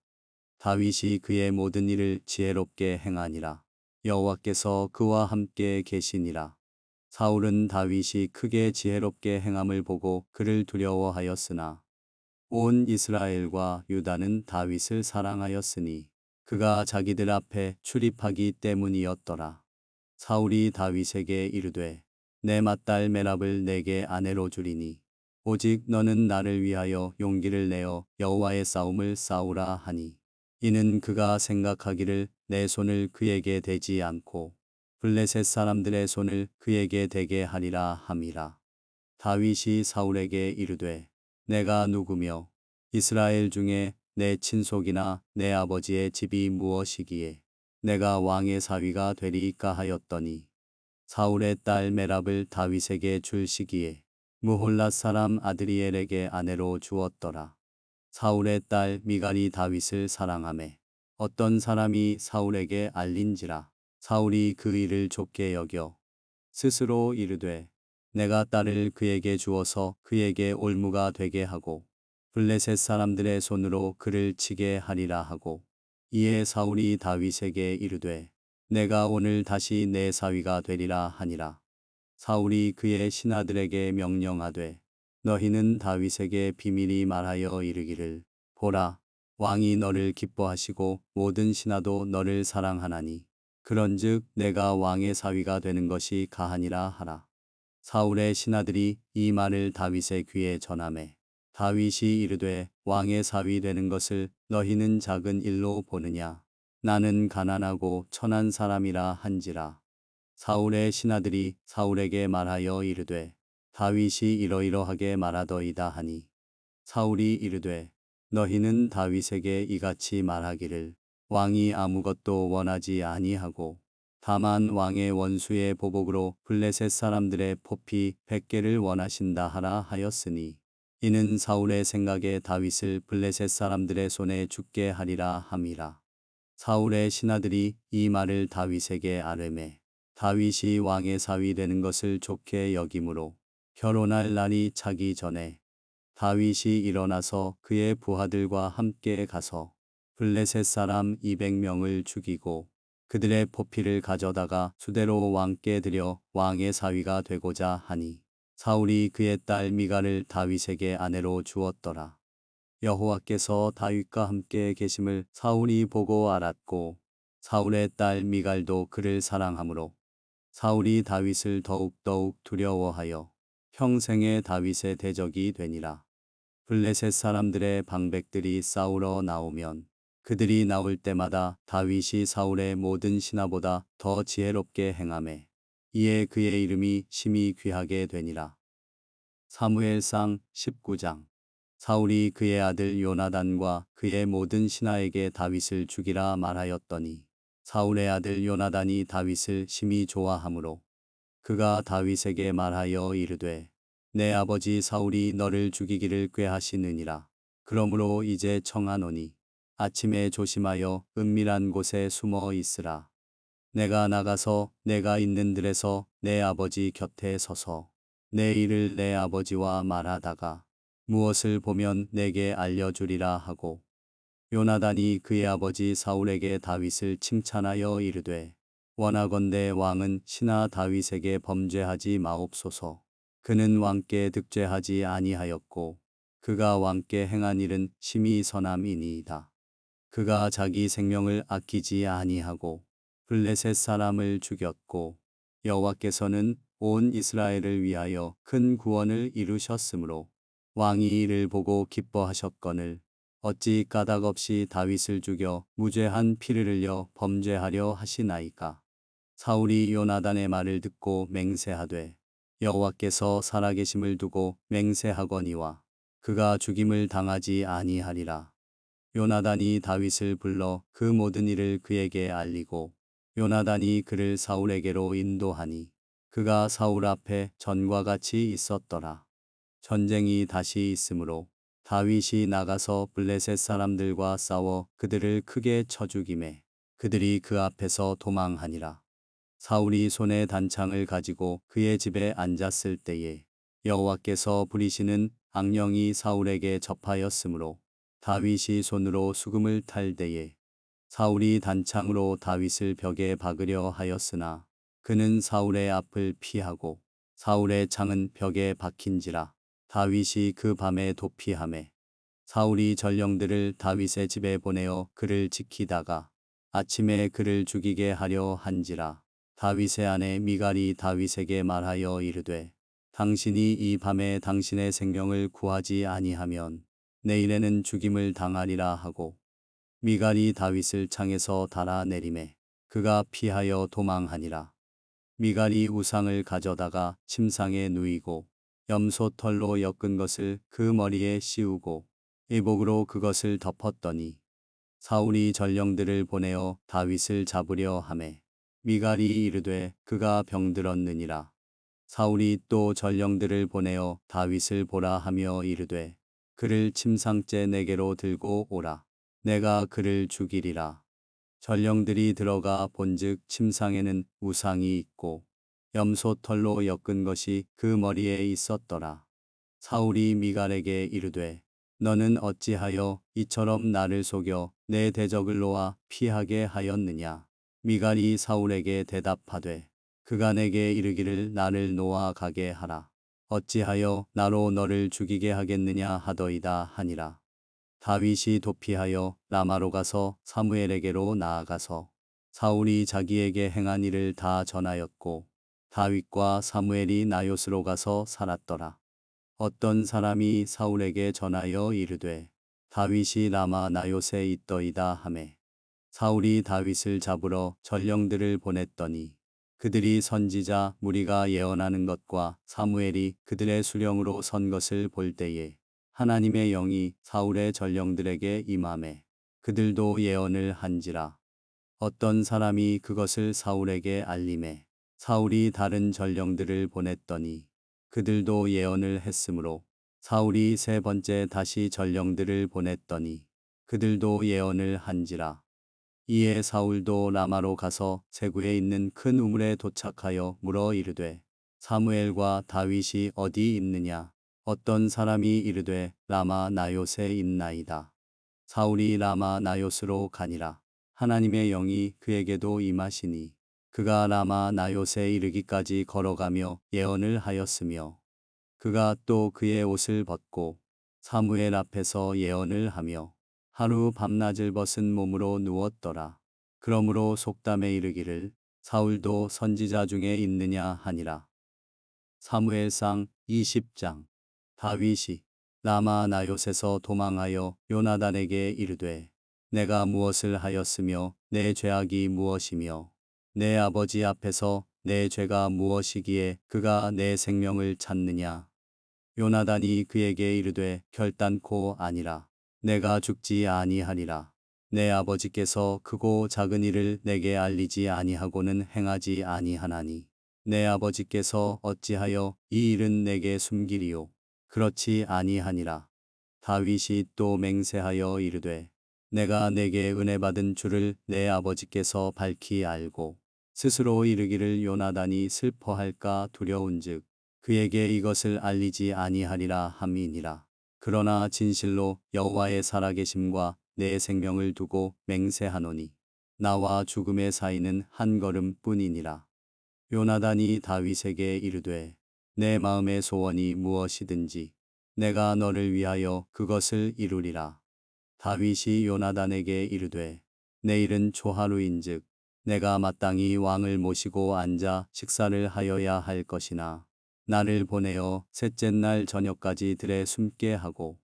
다윗이 그의 모든 일을 지혜롭게 행하니라. 여호와께서 그와 함께 계시니라. 사울은 다윗이 크게 지혜롭게 행함을 보고 그를 두려워하였으나 온 이스라엘과 유다는 다윗을 사랑하였으니 그가 자기들 앞에 출입하기 때문이었더라. 사울이 다윗에게 이르되 내 맏딸 메랍을 내게 아내로 주리니 오직 너는 나를 위하여 용기를 내어 여호와의 싸움을 싸우라 하니 이는 그가 생각하기를 내 손을 그에게 대지 않고 블레셋 사람들의 손을 그에게 대게 하리라 함이라. 다윗이 사울에게 이르되 내가 누구며 이스라엘 중에 내 친속이나 내 아버지의 집이 무엇이기에 내가 왕의 사위가 되리이까 하였더니 사울의 딸 메랍을 다윗에게 줄 시기에 무홀랏 사람 아드리엘에게 아내로 주었더라. 사울의 딸 미갈이 다윗을 사랑하매 어떤 사람이 사울에게 알린지라. 사울이 그 일을 좁게 여겨 스스로 이르되 내가 딸을 그에게 주어서 그에게 올무가 되게 하고 블레셋 사람들의 손으로 그를 치게 하리라 하고 이에 사울이 다윗에게 이르되 내가 오늘 다시 내 사위가 되리라 하니라. 사울이 그의 신하들에게 명령하되 너희는 다윗에게 비밀히 말하여 이르기를 보라 왕이 너를 기뻐하시고 모든 신하도 너를 사랑하나니 그런즉 내가 왕의 사위가 되는 것이 가하니라 하라. 사울의 신하들이 이 말을 다윗의 귀에 전하매 다윗이 이르되 왕의 사위 되는 것을 너희는 작은 일로 보느냐 나는 가난하고 천한 사람이라 한지라. 사울의 신하들이 사울에게 말하여 이르되 다윗이 이러이러하게 말하더이다 하니 사울이 이르되 너희는 다윗에게 이같이 말하기를 왕이 아무것도 원하지 아니하고 다만 왕의 원수의 보복으로 블레셋 사람들의 포피 100개를 원하신다 하라 하였으니 이는 사울의 생각에 다윗을 블레셋 사람들의 손에 죽게 하리라 함이라. 사울의 신하들이 이 말을 다윗에게 아뢰매 다윗이 왕의 사위 되는 것을 좋게 여김으로 결혼할 날이 차기 전에 다윗이 일어나서 그의 부하들과 함께 가서 블레셋 사람 200명을 죽이고 그들의 포피를 가져다가 수대로 왕께 드려 왕의 사위가 되고자 하니 사울이 그의 딸 미갈을 다윗에게 아내로 주었더라. 여호와께서 다윗과 함께 계심을 사울이 보고 알았고 사울의 딸 미갈도 그를 사랑하므로 사울이 다윗을 더욱더욱 두려워하여 평생에 다윗의 대적이 되니라. 블레셋 사람들의 방백들이 싸우러 나오면 그들이 나올 때마다 다윗이 사울의 모든 신하보다 더 지혜롭게 행하매 이에 그의 이름이 심히 귀하게 되니라. 사무엘상 19장. 사울이 그의 아들 요나단과 그의 모든 신하에게 다윗을 죽이라 말하였더니 사울의 아들 요나단이 다윗을 심히 좋아하므로 그가 다윗에게 말하여 이르되 내 아버지 사울이 너를 죽이기를 꾀하시느니라. 그러므로 이제 청하노니 아침에 조심하여 은밀한 곳에 숨어 있으라. 내가 나가서 내가 있는 들에서 내 아버지 곁에 서서 내 일을 내 아버지와 말하다가 무엇을 보면 내게 알려주리라 하고 요나단이 그의 아버지 사울에게 다윗을 칭찬하여 이르되 원하건대 왕은 신하 다윗에게 범죄하지 마옵소서. 그는 왕께 득죄하지 아니하였고 그가 왕께 행한 일은 심히 선함이니이다. 그가 자기 생명을 아끼지 아니하고 블레셋 사람을 죽였고 여호와께서는 온 이스라엘을 위하여 큰 구원을 이루셨으므로 왕이 이를 보고 기뻐하셨거늘 어찌 까닭없이 다윗을 죽여 무죄한 피를 흘려 범죄하려 하시나이까. 사울이 요나단의 말을 듣고 맹세하되 여호와께서 살아계심을 두고 맹세하거니와 그가 죽임을 당하지 아니하리라. 요나단이 다윗을 불러 그 모든 일을 그에게 알리고 요나단이 그를 사울에게로 인도하니 그가 사울 앞에 전과 같이 있었더라. 전쟁이 다시 있으므로 다윗이 나가서 블레셋 사람들과 싸워 그들을 크게 쳐 죽이매 그들이 그 앞에서 도망하니라. 사울이 손에 단창을 가지고 그의 집에 앉았을 때에 여호와께서 부리시는 악령이 사울에게 접하였으므로 다윗이 손으로 수금을 탈 때에 사울이 단창으로 다윗을 벽에 박으려 하였으나 그는 사울의 앞을 피하고 사울의 창은 벽에 박힌지라. 다윗이 그 밤에 도피하매 사울이 전령들을 다윗의 집에 보내어 그를 지키다가 아침에 그를 죽이게 하려 한지라. 다윗의 아내 미갈이 다윗에게 말하여 이르되 당신이 이 밤에 당신의 생명을 구하지 아니하면 내일에는 죽임을 당하리라 하고 미갈이 다윗을 창에서 달아내리매 그가 피하여 도망하니라. 미갈이 우상을 가져다가 침상에 누이고 염소 털로 엮은 것을 그 머리에 씌우고 의복으로 그것을 덮었더니 사울이 전령들을 보내어 다윗을 잡으려 하매 미갈이 이르되 그가 병들었느니라. 사울이 또 전령들을 보내어 다윗을 보라 하며 이르되 그를 침상째 내게로 들고 오라. 내가 그를 죽이리라. 전령들이 들어가 본즉 침상에는 우상이 있고 염소 털로 엮은 것이 그 머리에 있었더라. 사울이 미갈에게 이르되 너는 어찌하여 이처럼 나를 속여 내 대적을 놓아 피하게 하였느냐. 미갈이 사울에게 대답하되 그가 내게 이르기를 나를 놓아 가게 하라. 어찌하여 나로 너를 죽이게 하겠느냐 하더이다 하니라. 다윗이 도피하여 라마로 가서 사무엘에게로 나아가서 사울이 자기에게 행한 일을 다 전하였고 다윗과 사무엘이 나요스로 가서 살았더라. 어떤 사람이 사울에게 전하여 이르되 다윗이 라마 나요스에 있더이다 하매 사울이 다윗을 잡으러 전령들을 보냈더니 그들이 선지자 무리가 예언하는 것과 사무엘이 그들의 수령으로 선 것을 볼 때에 하나님의 영이 사울의 전령들에게 임하매 그들도 예언을 한지라. 어떤 사람이 그것을 사울에게 알림해 사울이 다른 전령들을 보냈더니 그들도 예언을 했으므로 사울이 세 번째 다시 전령들을 보냈더니 그들도 예언을 한지라. 이에 사울도 라마로 가서 세구에 있는 큰 우물에 도착하여 물어 이르되 사무엘과 다윗이 어디 있느냐. 어떤 사람이 이르되 라마 나요스에 있나이다. 사울이 라마 나요스로 가니라. 하나님의 영이 그에게도 임하시니 그가 라마 나요스에 이르기까지 걸어가며 예언을 하였으며 그가 또 그의 옷을 벗고 사무엘 앞에서 예언을 하며 하루 밤낮을 벗은 몸으로 누웠더라. 그러므로 속담에 이르기를 사울도 선지자 중에 있느냐 하니라. 사무엘상 20장. 다윗이 라마 나요스에서 도망하여 요나단에게 이르되 내가 무엇을 하였으며 내 죄악이 무엇이며 내 아버지 앞에서 내 죄가 무엇이기에 그가 내 생명을 찾느냐. 요나단이 그에게 이르되 결단코 아니라. 내가 죽지 아니하리라. 내 아버지께서 크고 작은 일을 내게 알리지 아니하고는 행하지 아니하나니 내 아버지께서 어찌하여 이 일은 내게 숨기리요. 그렇지 아니하니라. 다윗이 또 맹세하여 이르되 내가 내게 은혜 받은 줄을 내 아버지께서 밝히 알고 스스로 이르기를 요나단이 슬퍼할까 두려운즉 그에게 이것을 알리지 아니하리라 함이니라. 그러나 진실로 여호와의 살아계심과 내 생명을 두고 맹세하노니 나와 죽음의 사이는 한 걸음뿐이니라. 요나단이 다윗에게 이르되 내 마음의 소원이 무엇이든지 내가 너를 위하여 그것을 이루리라. 다윗이 요나단에게 이르되 내일은 초하루인즉 내가 마땅히 왕을 모시고 앉아 식사를 하여야 할 것이나 나를 보내어 셋째 날 저녁까지 들에 숨게 하고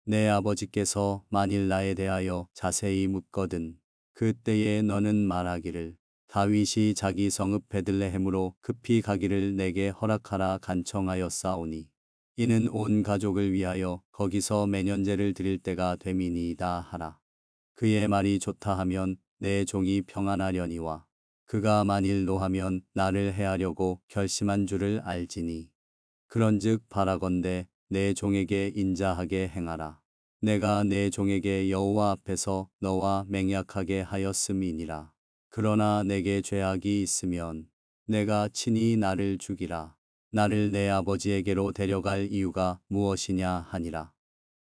내 아버지께서 만일 나에 대하여 자세히 묻거든 그때에 너는 말하기를 다윗이 자기 성읍 베들레헴으로 급히 가기를 내게 허락하라 간청하였사오니 이는 온 가족을 위하여 거기서 매년제를 드릴 때가 됨이니이다 하라. 그의 말이 좋다 하면 내 종이 평안하려니와 그가 만일 노하면 나를 해하려고 결심한 줄을 알지니 그런즉 바라건대 내 종에게 인자하게 행하라. 내가 내 종에게 여호와 앞에서 너와 맹약하게 하였음이니라. 그러나 내게 죄악이 있으면 내가 친히 나를 죽이라. 나를 내 아버지에게로 데려갈 이유가 무엇이냐 하니라.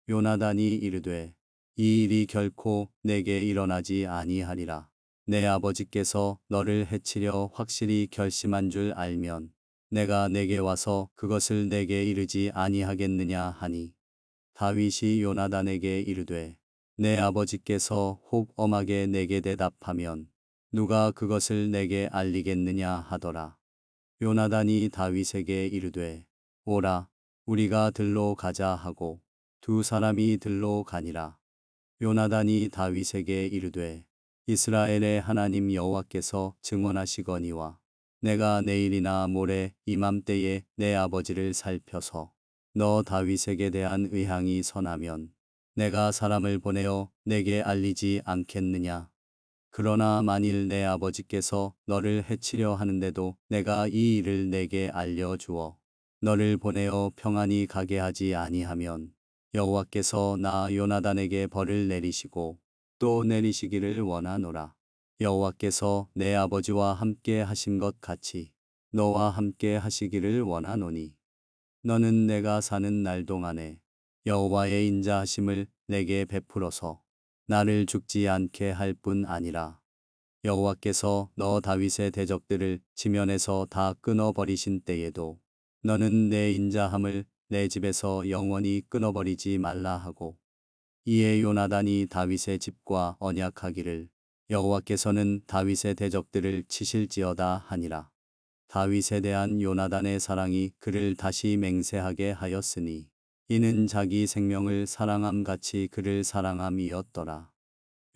요나단이 이르되 이 일이 결코 내게 일어나지 아니하리라. 내 아버지께서 너를 해치려 확실히 결심한 줄 알면 내가 내게 와서 그것을 내게 이르지 아니하겠느냐 하니 다윗이 요나단에게 이르되 내 아버지께서 혹 엄하게 내게 대답하면 누가 그것을 내게 알리겠느냐 하더라. 요나단이 다윗에게 이르되 오라 우리가 들로 가자 하고 두 사람이 들로 가니라. 요나단이 다윗에게 이르되 이스라엘의 하나님 여호와께서 증언하시거니와 내가 내일이나 모레 이맘때에 내 아버지를 살펴서 너 다윗에게 대한 의향이 선하면 내가 사람을 보내어 내게 알리지 않겠느냐. 그러나 만일 내 아버지께서 너를 해치려 하는데도 내가 이 일을 내게 알려주어 너를 보내어 평안히 가게 하지 아니하면 여호와께서 나 요나단에게 벌을 내리시고 또 내리시기를 원하노라. 여호와께서 내 아버지와 함께 하신 것 같이 너와 함께 하시기를 원하노니 너는 내가 사는 날 동안에 여호와의 인자하심을 내게 베풀어서 나를 죽지 않게 할 뿐 아니라 여호와께서 너 다윗의 대적들을 지면에서 다 끊어버리신 때에도 너는 내 인자함을 내 집에서 영원히 끊어버리지 말라 하고 이에 요나단이 다윗의 집과 언약하기를 여호와께서는 다윗의 대적들을 치실지어다 하니라. 다윗에 대한 요나단의 사랑이 그를 다시 맹세하게 하였으니 이는 자기 생명을 사랑함 같이 그를 사랑함이었더라.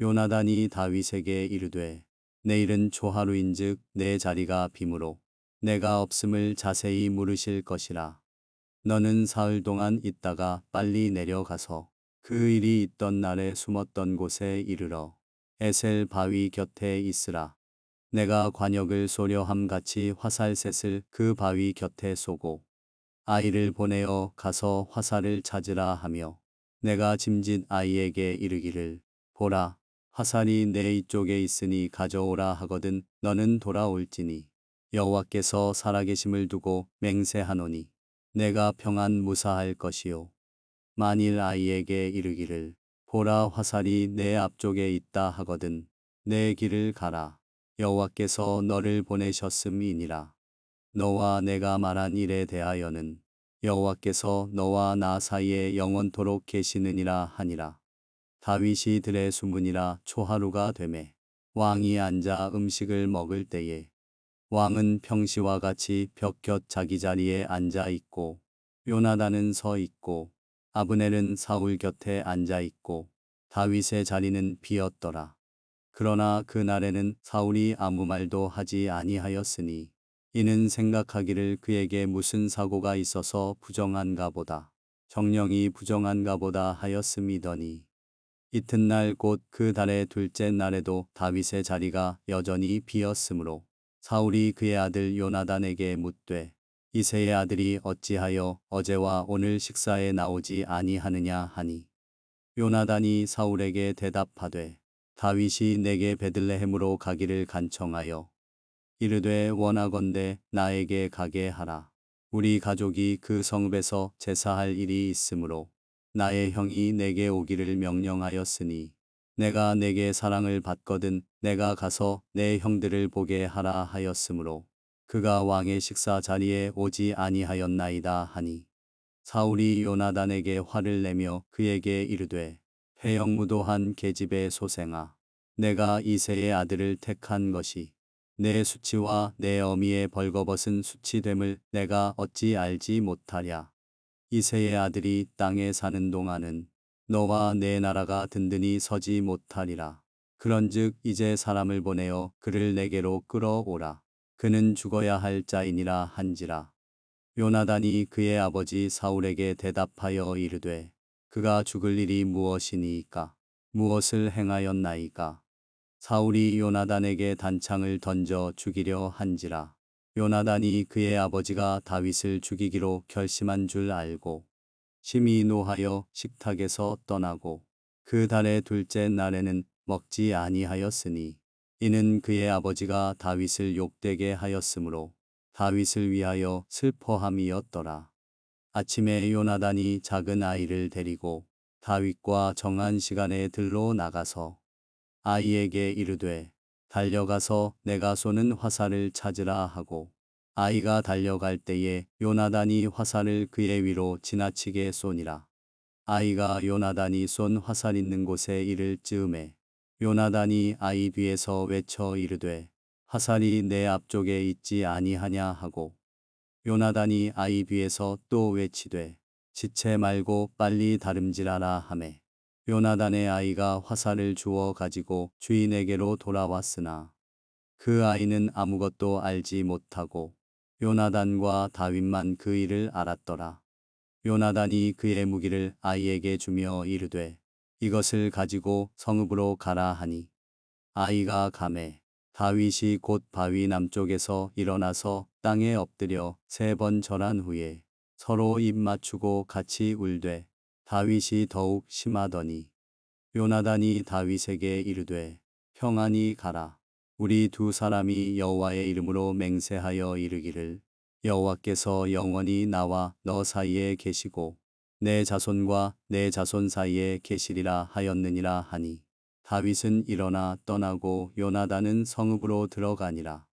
요나단이 다윗에게 이르되 내일은 초하루인즉 내 자리가 빔으로 내가 없음을 자세히 물으실 것이라. 너는 사흘 동안 있다가 빨리 내려가서 그 일이 있던 날에 숨었던 곳에 이르러 에셀 바위 곁에 있으라. 내가 관역을 쏘려함 같이 화살셋을 그 바위 곁에 쏘고 아이를 보내어 가서 화살을 찾으라 하며 내가 짐짓 아이에게 이르기를 보라 화살이 내 이쪽에 있으니 가져오라 하거든 너는 돌아올지니 여호와께서 살아계심을 두고 맹세하노니 내가 평안 무사할 것이요 만일 아이에게 이르기를 보라 화살이 내 앞쪽에 있다 하거든 내 길을 가라 여호와께서 너를 보내셨음이니라. 너와 내가 말한 일에 대하여는 여호와께서 너와 나 사이에 영원토록 계시느니라 하니라. 다윗이 들에 숨으니라 초하루가 되매 왕이 앉아 음식을 먹을 때에 왕은 평시와 같이 벽 곁 자기 자리에 앉아 있고 요나단은 서 있고 아브넬은 사울 곁에 앉아 있고 다윗의 자리는 비었더라. 그러나 그날에는 사울이 아무 말도 하지 아니하였으니 이는 생각하기를 그에게 무슨 사고가 있어서 부정한가 보다 정령이 부정한가 보다 하였음이더니 이튿날 곧 그 달의 둘째 날에도 다윗의 자리가 여전히 비었으므로 사울이 그의 아들 요나단에게 묻되 이새의 아들이 어찌하여 어제와 오늘 식사에 나오지 아니하느냐 하니 요나단이 사울에게 대답하되 다윗이 내게 베들레헴으로 가기를 간청하여 이르되 원하건대 나에게 가게 하라. 우리 가족이 그 성읍에서 제사할 일이 있으므로 나의 형이 내게 오기를 명령하였으니 내가 내게 사랑을 받거든 내가 가서 내 형들을 보게 하라 하였으므로 그가 왕의 식사 자리에 오지 아니하였나이다 하니 사울이 요나단에게 화를 내며 그에게 이르되 패영무도한 계집의 소생아 내가 이새의 아들을 택한 것이 내 수치와 내 어미의 벌거벗은 수치됨을 내가 어찌 알지 못하랴. 이새의 아들이 땅에 사는 동안은 너와 내 나라가 든든히 서지 못하리라. 그런즉 이제 사람을 보내어 그를 내게로 끌어오라. 그는 죽어야 할 자이니라 한지라. 요나단이 그의 아버지 사울에게 대답하여 이르되 그가 죽을 일이 무엇이니이까? 무엇을 행하였나이까? 사울이 요나단에게 단창을 던져 죽이려 한지라. 요나단이 그의 아버지가 다윗을 죽이기로 결심한 줄 알고 심히 노하여 식탁에서 떠나고 그 달의 둘째 날에는 먹지 아니하였으니 이는 그의 아버지가 다윗을 욕되게 하였으므로 다윗을 위하여 슬퍼함이었더라. 아침에 요나단이 작은 아이를 데리고 다윗과 정한 시간에 들로 나가서 아이에게 이르되 달려가서 내가 쏘는 화살을 찾으라 하고 아이가 달려갈 때에 요나단이 화살을 그의 위로 지나치게 쏘니라. 아이가 요나단이 쏜 화살 있는 곳에 이를 즈음에 요나단이 아이 뒤에서 외쳐 이르되 화살이 내 앞쪽에 있지 아니하냐 하고 요나단이 아이 뒤에서 또 외치되 지체 말고 빨리 다름질하라 하매 요나단의 아이가 화살을 주워 가지고 주인에게로 돌아왔으나 그 아이는 아무것도 알지 못하고 요나단과 다윗만 그 일을 알았더라. 요나단이 그의 무기를 아이에게 주며 이르되 이것을 가지고 성읍으로 가라 하니 아이가 가매 다윗이 곧 바위 남쪽에서 일어나서 땅에 엎드려 3번 절한 후에 서로 입 맞추고 같이 울되 다윗이 더욱 심하더니 요나단이 다윗에게 이르되 평안히 가라. 우리 두 사람이 여호와의 이름으로 맹세하여 이르기를 여호와께서 영원히 나와 너 사이에 계시고 내 자손과 내 자손 사이에 계시리라 하였느니라 하니 다윗은 일어나 떠나고 요나단은 성읍으로 들어가니라.